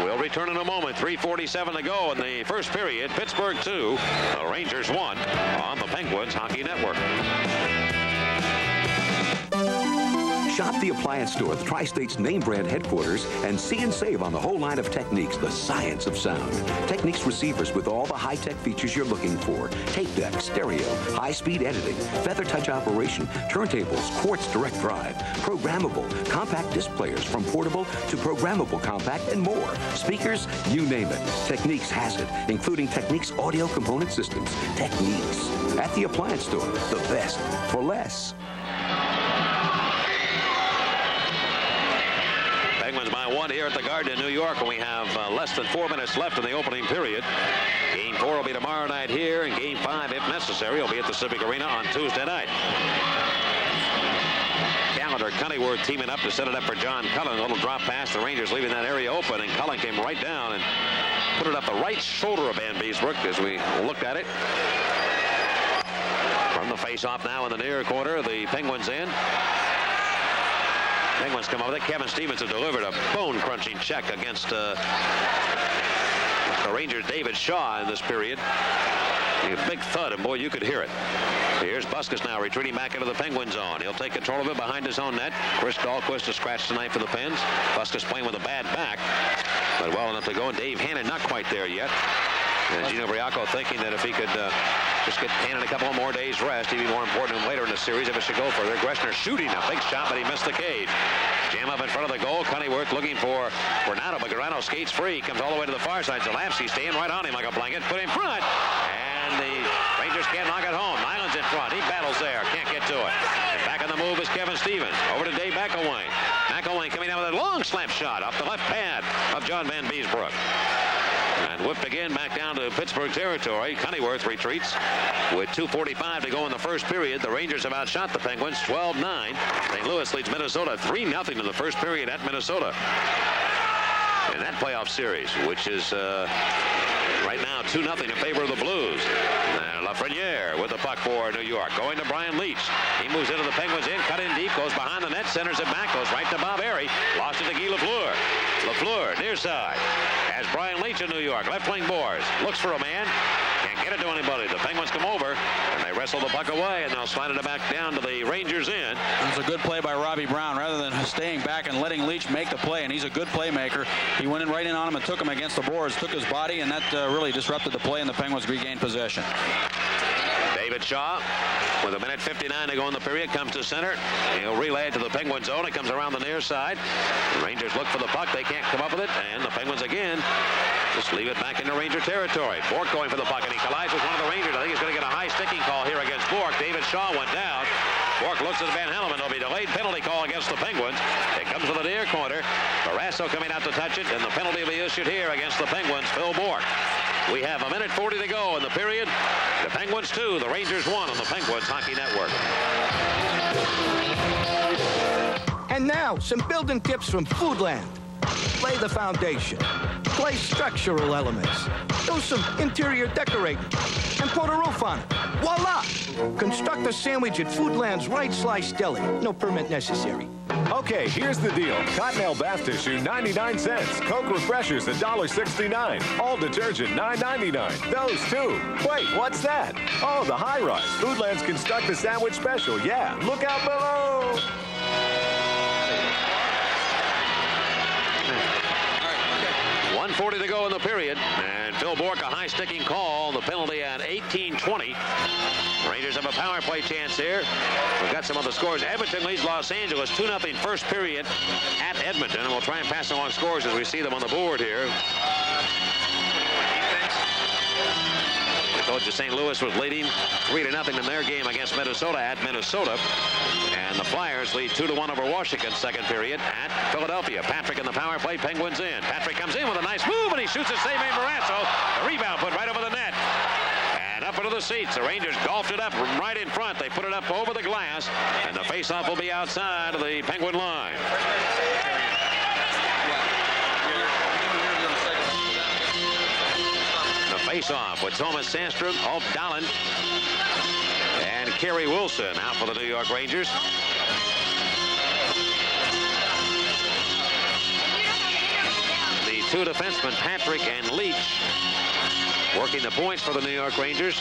We'll return in a moment. 3:47 to go in the first period. Pittsburgh 2, the Rangers 1 on the Penguins Hockey Network. Shop the appliance store at the Tri-State's name brand headquarters and see and save on the whole line of Techniques, the science of sound. Techniques receivers with all the high-tech features you're looking for. Tape deck, stereo, high-speed editing, feather touch operation, turntables, quartz direct drive, programmable, compact disc players from portable to programmable compact and more. Speakers, you name it. Techniques has it, including Techniques audio component systems. Techniques. At the appliance store, the best for less. Penguins by 1 here at the Garden in New York, and we have less than 4 minutes left in the opening period. Game 4 will be tomorrow night here, and Game 5, if necessary, will be at the Civic Arena on Tuesday night. Callender, Cunnyworth teaming up to set it up for John Cullen. A little drop pass. The Rangers leaving that area open, and Cullen came right down and put it up the right shoulder of Van Beesbrook as we looked at it. From the face-off now in the near corner, the Penguins in. Penguins come over there. Kevin Stevens has delivered a bone-crunching check against the Rangers' David Shaw in this period. A big thud, and boy, you could hear it. Here's Busquets now retreating back into the Penguin zone. He'll take control of it behind his own net. Chris Dahlquist has scratched tonight for the Pens. Busquets playing with a bad back, but well enough to go. And Dave Hannon not quite there yet. And Gino Briacco thinking that if he could just get Hannon a couple more days rest, he'd be more important than later in the series if it should go further. Gressner shooting a big shot, but he missed the cage. Jam up in front of the goal. Cunnyworth looking for Granado, but Granado skates free. Comes all the way to the far side. Zalapski staying right on him like a blanket. Put in front. And the Rangers can't knock it home. Nyland's in front. He battles there. Can't get to it. And back on the move is Kevin Stevens. Over to Dave McElwain. McElwain coming down with a long slap shot off the left pad of John Van Beesbrook. And whipped again back down to Pittsburgh territory. Cunnyworth retreats with 2:45 to go in the first period. The Rangers have outshot the Penguins 12-9. St. Louis leads Minnesota 3-0 in the first period at Minnesota. In that playoff series, which is right now 2-0 in favor of the Blues. And Lafreniere with the puck for New York. Going to Brian Leach. He moves into the Penguins in, cut in deep, goes behind the net, centers it back, goes right to Bob Airy. Lost it to Guy Lafleur. Lafleur, near side. As Brian Leach in New York, left wing boards. Looks for a man. Can't get it to anybody. The Penguins come over, and they wrestle the puck away, and they'll slide it back down to the Rangers' end. That's a good play by Robbie Brown. Rather than staying back and letting Leach make the play, and he's a good playmaker, he went right in on him and took him against the boards, took his body, and that really disrupted the play, and the Penguins regained possession. David Shaw, with 1:59 to go in the period, comes to center. He'll relay it to the Penguin zone. It comes around the near side. The Rangers look for the puck. They can't come up with it, and the Penguins again just leave it back into Ranger territory. Bork going for the puck, and he collides with one of the Rangers. I think he's going to get a high sticking call here against Bork. David Shaw went down. Bork looks at Van Helleman. There'll be a delayed penalty call against the Penguins. It comes to the near corner. Barrasso coming out to touch it, and the penalty will be issued here against the Penguins, Phil Bork. We have 1:40 to go in the period. The Penguins 2, the Rangers 1 on the Penguins Hockey Network. And now, some building tips from Foodland. Lay the foundation. Place structural elements. Do some interior decorating. And put a roof on it. Voila! Construct a sandwich at Foodland's Right Slice Deli. No permit necessary. Okay, here's the deal. Cottonelle bath tissue, 99 cents. Coke Refreshers, $1.69. All detergent, $9.99. Those two. Wait, what's that? Oh, the high rise. Foodland's Construct a Sandwich Special. Yeah, look out below. 1:40 to go in the period, and Phil Bork a high sticking call. The penalty at 18:20. Rangers have a power play chance here. We've got some other scores. Edmonton leads Los Angeles 2-0 first period at Edmonton, and we'll try and pass along scores as we see them on the board here. I told you St. Louis was leading 3-0 in their game against Minnesota at Minnesota. And the Flyers lead 2-1 over Washington second period at Philadelphia. Patrick in the power play, Penguins in. Patrick comes in with a nice move, and he shoots a save by Barrasso. The rebound put right over the net. And up into the seats. The Rangers golfed it up right in front. They put it up over the glass, and the faceoff will be outside of the Penguin line. The faceoff with Thomas Sandstrom, Ulf Dahlen, and Kerry Wilson out for the New York Rangers. The two defensemen, Patrick and Leach, working the points for the New York Rangers.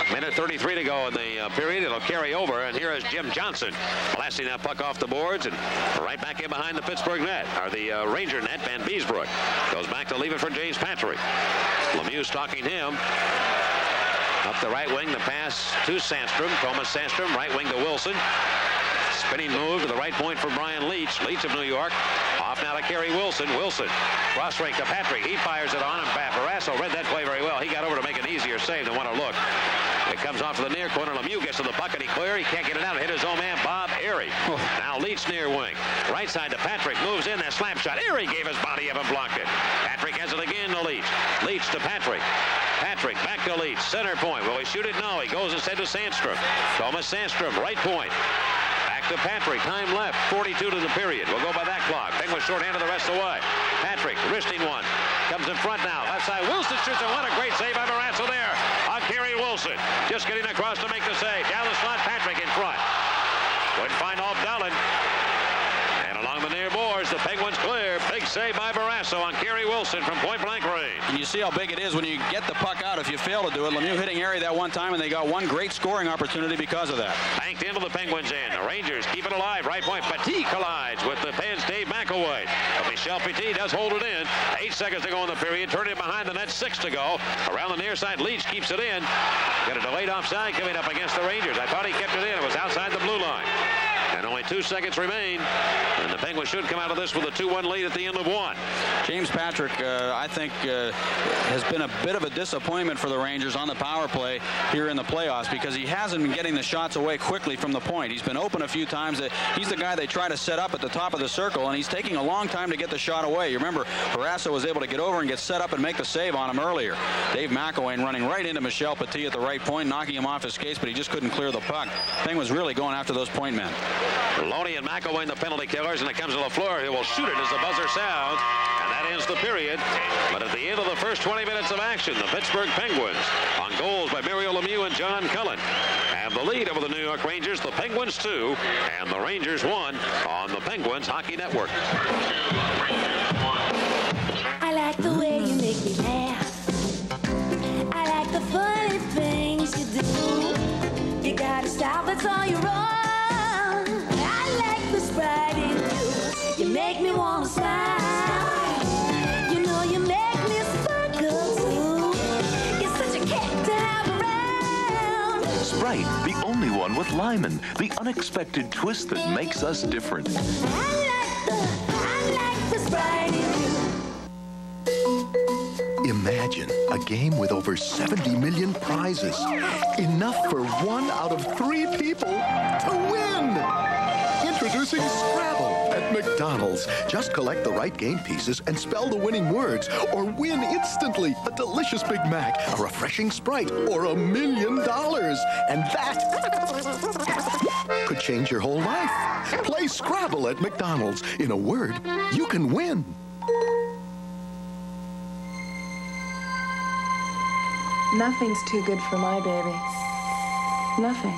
1:33 to go in the period. It'll carry over, and here is Jim Johnson blasting that puck off the boards and right back in behind the Pittsburgh net, or the Ranger net. Van Beesbrook goes back to leave it for James Patrick. Lemieux stalking him. Up the right wing, the pass to Sandstrom. Thomas Sandstrom, right wing to Wilson. Spinning move to the right point for Brian Leach. Leach of New York. Off now to Kerry Wilson. Wilson, cross rink to Patrick. He fires it on him. Barrasso read that play very well. He got over to make an easier save than want to look. It comes off to the near corner. Lemieux gets to the puck, and he clear. He can't get it out. Hit his own man, Bob Airy. Now Leach near wing. Right side to Patrick. Moves in. That slap shot. Airy gave his body up and blocked it. Patrick has it again to Leach. Leach to Patrick. Patrick back to Leach. Center point. Will he shoot it? No. He goes instead to Sandstrom. Thomas Sandstrom, right point. Back to Patrick. Time left. 42 to the period. We'll go by that clock. Penguins shorthanded the rest of the way. Patrick wristing one. Comes in front now. Left side. Wilson shoots, and what a great save by Barrasso there on Kerry Wilson. Just getting across to make the save. Down the slot. Patrick in front. Couldn't find Ulf Dahlen. And along the near boards, the Penguins clear. Big save by Barrasso on Kerry Wilson from point-blank range. And you see how big it is when you get the puck out if you fail to do it. Lemieux hitting Airy that one time, and they got one great scoring opportunity because of that. Banked into the Penguins end. The Rangers keep it alive. Right point. Petit collides with the Pens' Dave McAvoy. But Michel Petit does hold it in. 8 seconds to go in the period. Turn it behind the net. 6 to go. Around the near side, Leach keeps it in. Got a delayed offside coming up against the Rangers. I thought he kept it in. It was outside the blue line. And only 2 seconds remain. And the Penguins should come out of this with a 2-1 lead at the end of one. James Patrick, I think, has been a bit of a disappointment for the Rangers on the power play here in the playoffs because he hasn't been getting the shots away quickly from the point. He's been open a few times. He's the guy they try to set up at the top of the circle, and he's taking a long time to get the shot away. You remember, Barrasso was able to get over and get set up and make the save on him earlier. Dave McAvoy running right into Michel Petit at the right point, knocking him off his skates, but he just couldn't clear the puck. Penguins really going after those point men. Loney and McAvoy the penalty killers, and it comes to LaFleur, who will shoot it as the buzzer sounds, and that ends the period. But at the end of the first 20 minutes of action, the Pittsburgh Penguins, on goals by Mario Lemieux and John Cullen, have the lead over the New York Rangers. The Penguins 2, and the Rangers 1 on the Penguins Hockey Network. I like the way you make me laugh. I like the funny things you do. style, that's all you're on. I like the Sprite in you. You make me wanna smile. You know you make me sparkle too. You're such a kick to have around. Sprite, the only one with Lyman, the unexpected twist that makes us different. I like the Sprite in you. Imagine a game with over 70 million prizes. Enough for 1 out of 3 people to win. Introducing Scrabble at McDonald's. Just collect the right game pieces and spell the winning words, or win instantly a delicious Big Mac, a refreshing Sprite, or $1 million. And that could change your whole life. Play Scrabble at McDonald's. In a word, you can win. Nothing's too good for my baby. Nothing.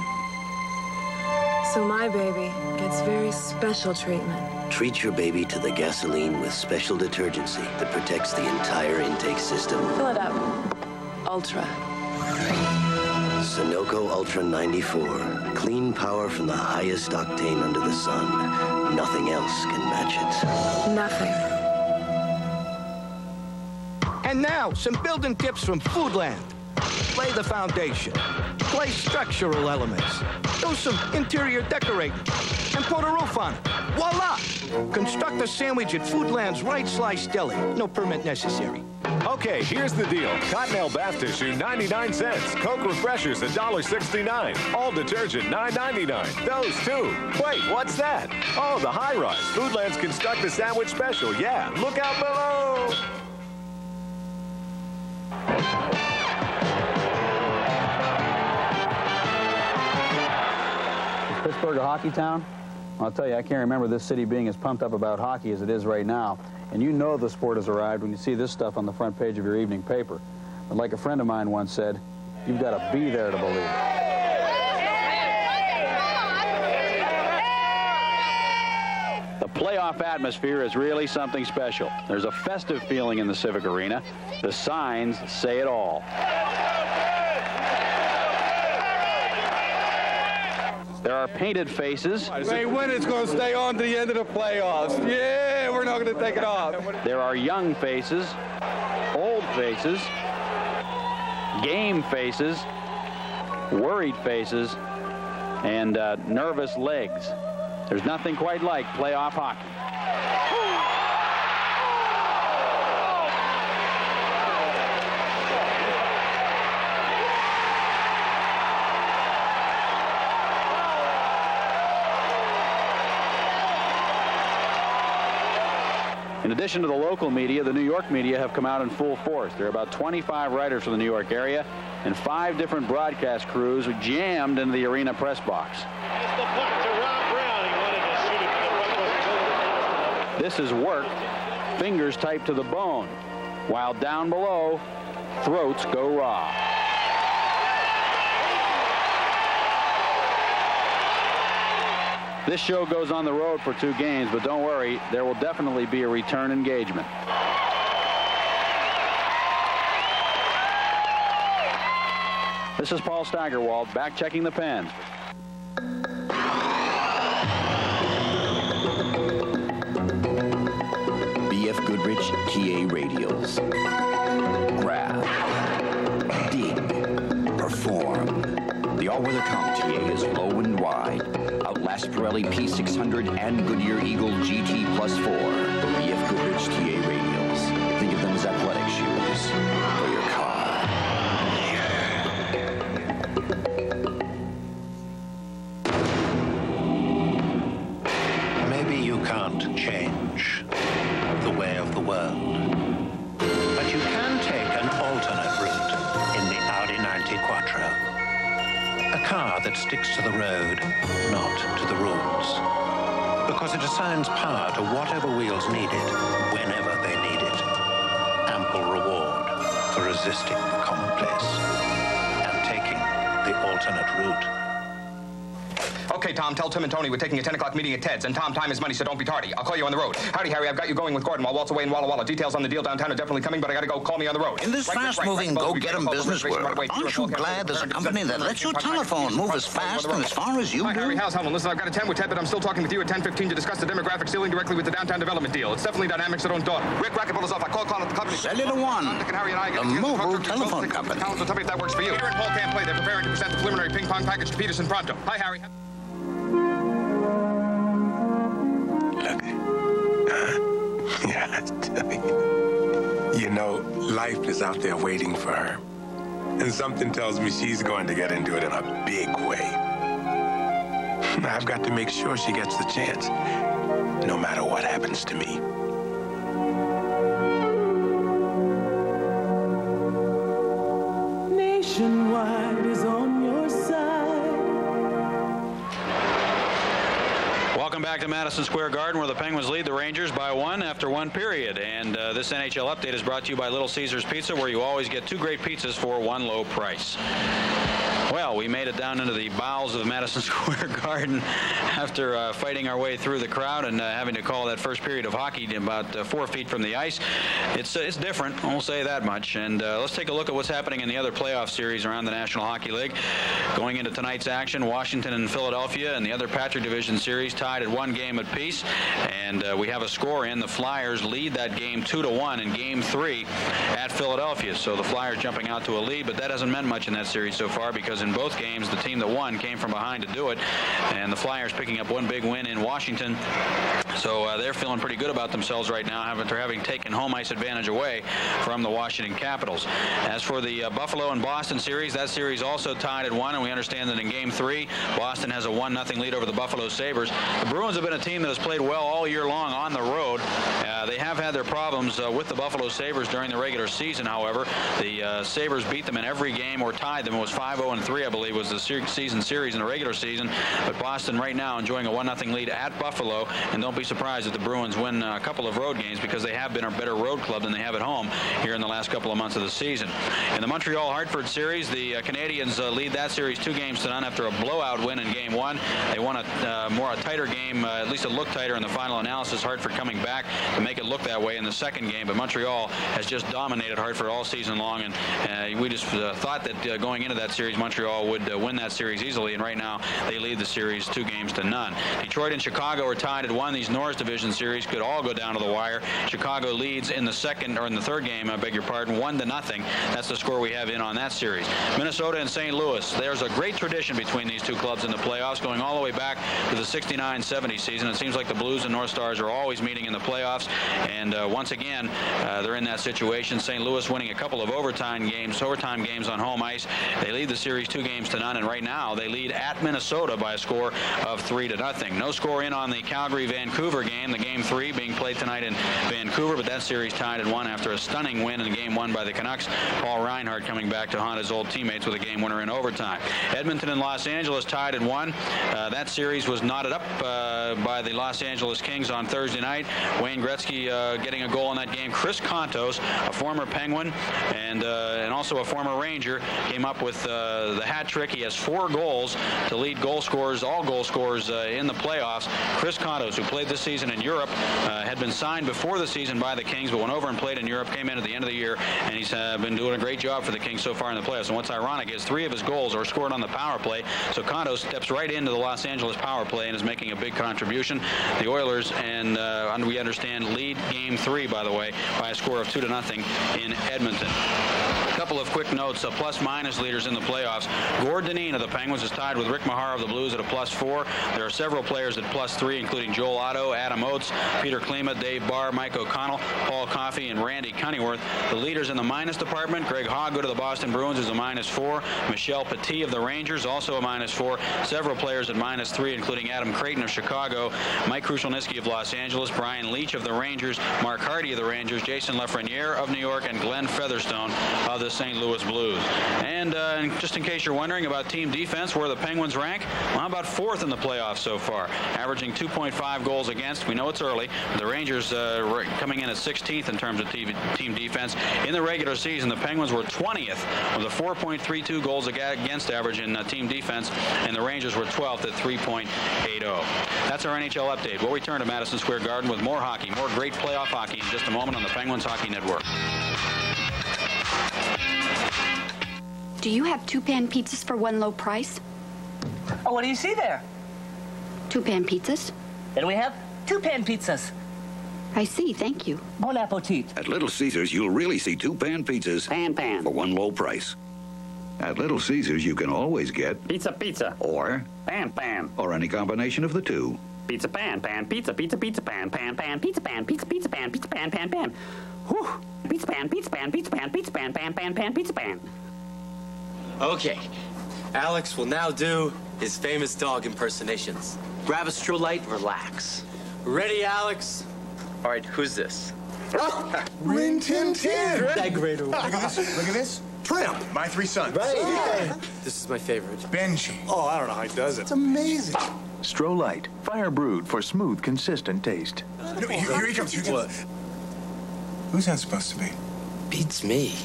So my baby gets very special treatment. Treat your baby to the gasoline with special detergency that protects the entire intake system. Fill it up. Ultra. Sunoco Ultra 94. Clean power from the highest octane under the sun. Nothing else can match it. Nothing. And now, some building tips from Foodland. Lay the foundation. Place structural elements. Do some interior decorating. And put a roof on it. Voila! Construct a sandwich at Foodland's Right Slice Deli. No permit necessary. Okay, here's the deal. Cottonelle bath tissue, 99 cents. Coke refreshers, $1.69. All detergent, $9.99. Those two. Wait, what's that? Oh, the high-rise. Foodland's Construct a Sandwich Special. Yeah, look out below. Pittsburgh, a hockey town? I'll tell you, I can't remember this city being as pumped up about hockey as it is right now. And you know the sport has arrived when you see this stuff on the front page of your evening paper. But like a friend of mine once said, you've got to be there to believe it. The playoff atmosphere is really something special. There's a festive feeling in the Civic Arena. The signs say it all. There are painted faces. They win, it's going to stay on to the end of the playoffs. Yeah, we're not going to take it off. There are young faces, old faces, game faces, worried faces, and nervous legs. There's nothing quite like playoff hockey. In addition to the local media, the New York media have come out in full force. There are about 25 writers from the New York area and 5 different broadcast crews who jammed into the arena press box. This is work, fingers typed to the bone, while down below, throats go raw. This show goes on the road for 2 games, but don't worry, there will definitely be a return engagement. This is Paul Steigerwald, back checking the pens. B.F. Goodrich TA radials. Grab. Dig. Perform. The all-weather comp TA is low and wide. Outlast Pirelli P600 and Goodyear Eagle GT Plus 4. B.F. Goodrich TA radials. Think of them as athletic shoes for your car. Maybe you can't change the way of the world, but you can take an alternate route in the Audi 90 Quattro. A car that sticks to the road, not to the rules. Because it assigns power to whatever wheels need it, whenever they need it. Ample reward for resisting the commonplace and taking the alternate route. Okay, Hey, Tom, tell Tim and Tony we're taking a 10 o'clock meeting at Ted's, and Tom, time is money, so don't be tardy. I'll call you on the road. Howdy, Harry, I've got you going with Gordon while Walt's away in Walla Walla. Details on the deal downtown are definitely coming, but I gotta go. Call me on the road. In this fast-moving, go-get-'em business world, aren't you glad there's a company that lets your telephone move as fast and as far as you Hi, do? Harry, how's Helen? Listen, I've got a 10 with Ted, but I'm still talking with you at 10:15 to discuss the demographics dealing directly with the downtown development deal. It's definitely dynamic, so don't dawdle. Rick Racquetball is off. I call at the company. Cellular One, the mobile telephone company. So tell me if that works for you. Peter and Paul can't play. They're preparing to present the preliminary ping-pong package to Peterson pronto. Hi, Harry. Yeah, I tell you. You know, life is out there waiting for her. And something tells me she's going to get into it in a big way. I've got to make sure she gets the chance, no matter what happens to me. Nationwide is on your side. Welcome back to Madison Square Garden, where the Penguins lead the Rangers by 1 after 1 period. And this NHL update is brought to you by Little Caesars Pizza, where you always get 2 great pizzas for 1 low price. Well, we made it down into the bowels of Madison Square Garden after fighting our way through the crowd and having to call that first period of hockey about 4 feet from the ice. It's different, I'll say that much. And let's take a look at what's happening in the other playoff series around the National Hockey League. Going into tonight's action, Washington and Philadelphia and the other Patrick Division series tied at 1 game apiece. And we have a score in. The Flyers lead that game 2-1 in Game 3 at Philadelphia. So the Flyers jumping out to a lead, but that hasn't meant much in that series so far, because in both games, the team that won came from behind to do it, and the Flyers picking up 1 big win in Washington. So they're feeling pretty good about themselves right now after having taken home ice advantage away from the Washington Capitals. As for the Buffalo and Boston series, that series also tied at 1, and we understand that in Game 3, Boston has a 1-0 lead over the Buffalo Sabres. The Bruins have been a team that has played well all year long on the road. They have had their problems with the Buffalo Sabres during the regular season, however. The Sabres beat them in every game or tied them. It was 5-0-3, I believe, was the season series in the regular season. But Boston right now enjoying a 1-0 lead at Buffalo, and don't be surprised if the Bruins win a couple of road games, because they have been a better road club than they have at home here in the last couple of months of the season. In the Montreal-Hartford series, the Canadians lead that series 2-0 after a blowout win in Game 1. They won a tighter game, at least it looked tighter in the final analysis. Hartford coming back to make it look that way in the second game, but Montreal has just dominated Hartford all season long, and we just thought that going into that series, Montreal would win that series easily, and right now they lead the series 2-0. Detroit and Chicago are tied at 1. These Norris Division series could all go down to the wire. Chicago leads in the third game, I beg your pardon, 1-0. That's the score we have in on that series. Minnesota and St. Louis. There's a great tradition between these two clubs in the playoffs, going all the way back to the 69-70 season. It seems like the Blues and North Stars are always meeting in the playoffs, and once again, they're in that situation. St. Louis winning a couple of overtime games on home ice. They lead the series 2-0, and right now they lead at Minnesota by a score of 3-0. No score in on the Calgary-Vancouver game, the Game 3 being played tonight in Vancouver, but that series tied at 1 after a stunning win in Game 1 by the Canucks. Paul Reinhart coming back to haunt his old teammates with a game winner in overtime. Edmonton and Los Angeles tied at 1. That series was knotted up by the Los Angeles Kings on Thursday night. Wayne Gretzky getting a goal in that game. Chris Kontos, a former Penguin and also a former Ranger, came up with the hat trick. He has 4 goals to lead all goal scorers in the playoffs. Chris Kontos, who played this season in Europe, had been signed before the season by the Kings, but went over and played in Europe, came in at the end of the year, and he's been doing a great job for the Kings so far in the playoffs. And what's ironic is 3 of his goals are scored on the power play, so Kontos steps right into the Los Angeles power play and is making a big contribution. The Oilers, and we understand, lead Game 3, by the way, by a score of 2-0 in Edmonton. A couple of quick notes, plus-minus leaders in the playoffs. Gord Dineen of the Penguins is tied with Rick Mahar of the Blues at a +4. There are several players at +3, including Joel Otto, Adam Oates, Peter Klima, Dave Barr, Mike O'Connell, Paul Coffey, and Randy Cunneyworth. The leaders in the minus department, Greg Hogwood of the Boston Bruins is a -4. Michel Petit of the Rangers, also a -4. Several players at -3, including Adam Creighton of Chicago, Mike Krushelnyski of Los Angeles, Brian Leach of the Rangers, Mark Hardy of the Rangers, Jason Lafreniere of New York, and Glenn Featherstone of the St. Louis Blues. And just in case you're wondering about team defense, where the Penguins rank, well, how about 4th in the playoffs so far, averaging 2.5 goals against. We know it's early. The Rangers coming in at 16th in terms of team defense. In the regular season, the Penguins were 20th with a 4.32 goals against average in team defense, and the Rangers were 12th at 3.80. That's our NHL update. We'll return to Madison Square Garden with more hockey, more great playoff hockey in just a moment on the Penguins Hockey Network. Do you have 2-pan pizzas for one low price? Oh, what do you see there? 2-pan pizzas? Then we have 2-pan pizzas. I see, thank you. Bon appetit. At Little Caesars, you'll really see 2-pan pizzas. Pan. For one low price. At Little Caesars, you can always get Pizza. or Pan. or any combination of the two. Pizza, pan, pizza, pan, pizza, pan, pizza, pan. Whew. Pizza, pan, pizza, pan. Okay. Alex will now do his famous dog impersonations. Grab a strobe light, relax. Ready, Alex? All right, who's this? Rin Tin Tin! That great. Look at this. Tramp, my 3 sons. Right. Yeah. This is my favorite. Benji. Oh, I don't know how he does it. It's amazing. Stro Light, fire brewed for smooth, consistent taste. No, here he comes. What? Who's that supposed to be? Beats me.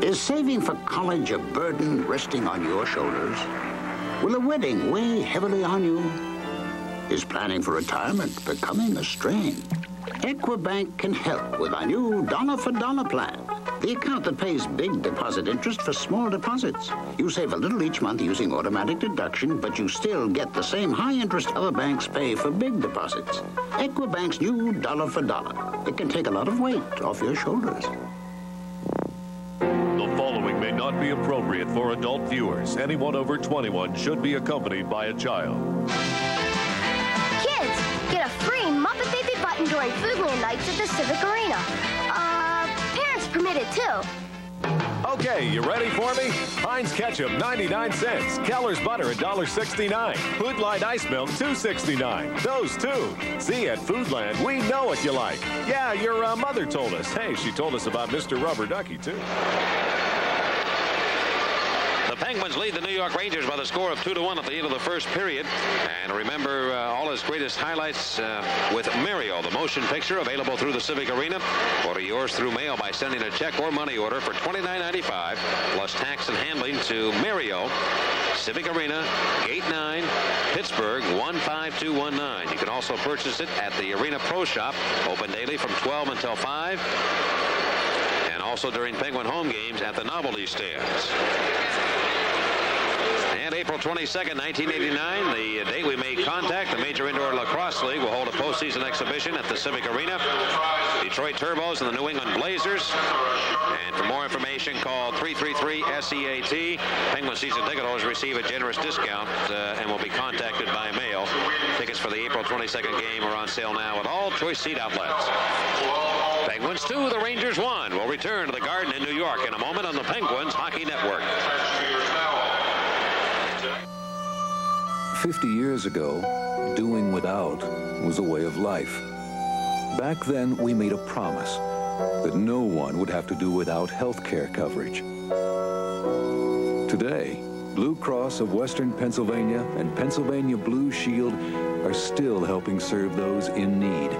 Is saving for college a burden resting on your shoulders? Will a wedding weigh heavily on you? Is planning for retirement becoming a strain? Equibank can help with our new dollar-for-dollar plan. The account that pays big deposit interest for small deposits. You save a little each month using automatic deduction, but you still get the same high interest other banks pay for big deposits. Equibank's new dollar-for-dollar. It can take a lot of weight off your shoulders. The following may not be appropriate for adult viewers. Anyone over 21 should be accompanied by a child. Kids, get a free Muppet Baby button during Foodland nights at the Civic Arena. Parents permitted too. Okay, you ready for me? Heinz ketchup, 99 cents. Keller's butter, $1.69. Hood Light ice milk, $2.69. Those two. See, at Foodland, we know what you like. Yeah, your mother told us. Hey, she told us about Mr. Rubber Ducky, too. The Penguins lead the New York Rangers by the score of 2-1 at the end of the first period. And remember all his greatest highlights with Mario, the motion picture, available through the Civic Arena. Order yours through mail by sending a check or money order for $29.95 plus tax and handling to Mario, Civic Arena, Gate 9, Pittsburgh 15219. You can also purchase it at the Arena Pro Shop, open daily from 12 until 5. And also during Penguin home games at the novelty stands. And April 22nd, 1989, the date we made contact, the Major Indoor Lacrosse League will hold a postseason exhibition at the Civic Arena. Detroit Turbos and the New England Blazers. And for more information, call 333-SEAT. Penguin season ticket holders receive a generous discount and will be contacted by mail. Tickets for the April 22nd game are on sale now at all choice seat outlets. Penguins 2, the Rangers 1. We'll return to the Garden in New York in a moment on the Penguins Hockey Network. 50 years ago, doing without was a way of life. Back then, we made a promise that no one would have to do without health care coverage. Today, Blue Cross of Western Pennsylvania and Pennsylvania Blue Shield are still helping serve those in need.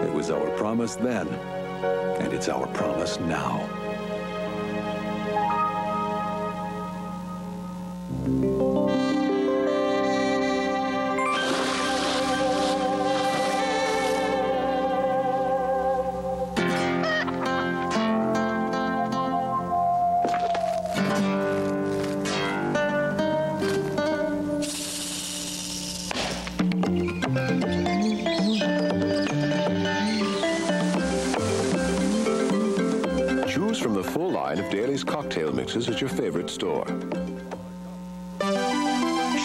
It was our promise then, and it's our promise now. Choose from the full line of Daly's cocktail mixes at your favorite store.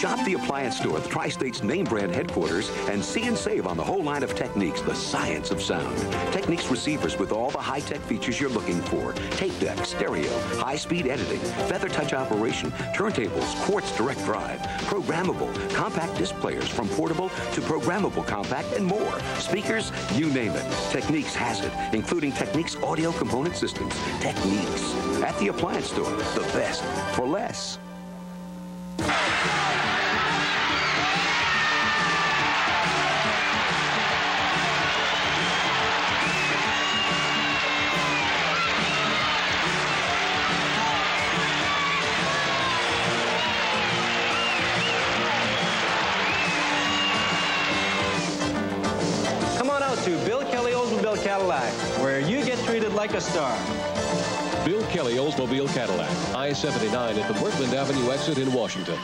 Shop the appliance store, the Tri-State's name brand headquarters, and see and save on the whole line of Techniques, the science of sound. Techniques receivers with all the high-tech features you're looking for. Tape deck, stereo, high-speed editing, feather touch operation, turntables, quartz direct drive, programmable, compact disc players from portable to programmable compact, and more. Speakers, you name it. Techniques has it, including Techniques audio component systems. Techniques. At the appliance store, the best for less. Come on out to Bill Kelly Oldsmobile Cadillac, where you get treated like a star. Bill Kelly Oldsmobile Cadillac, I-79 at the Portland Avenue exit in Washington.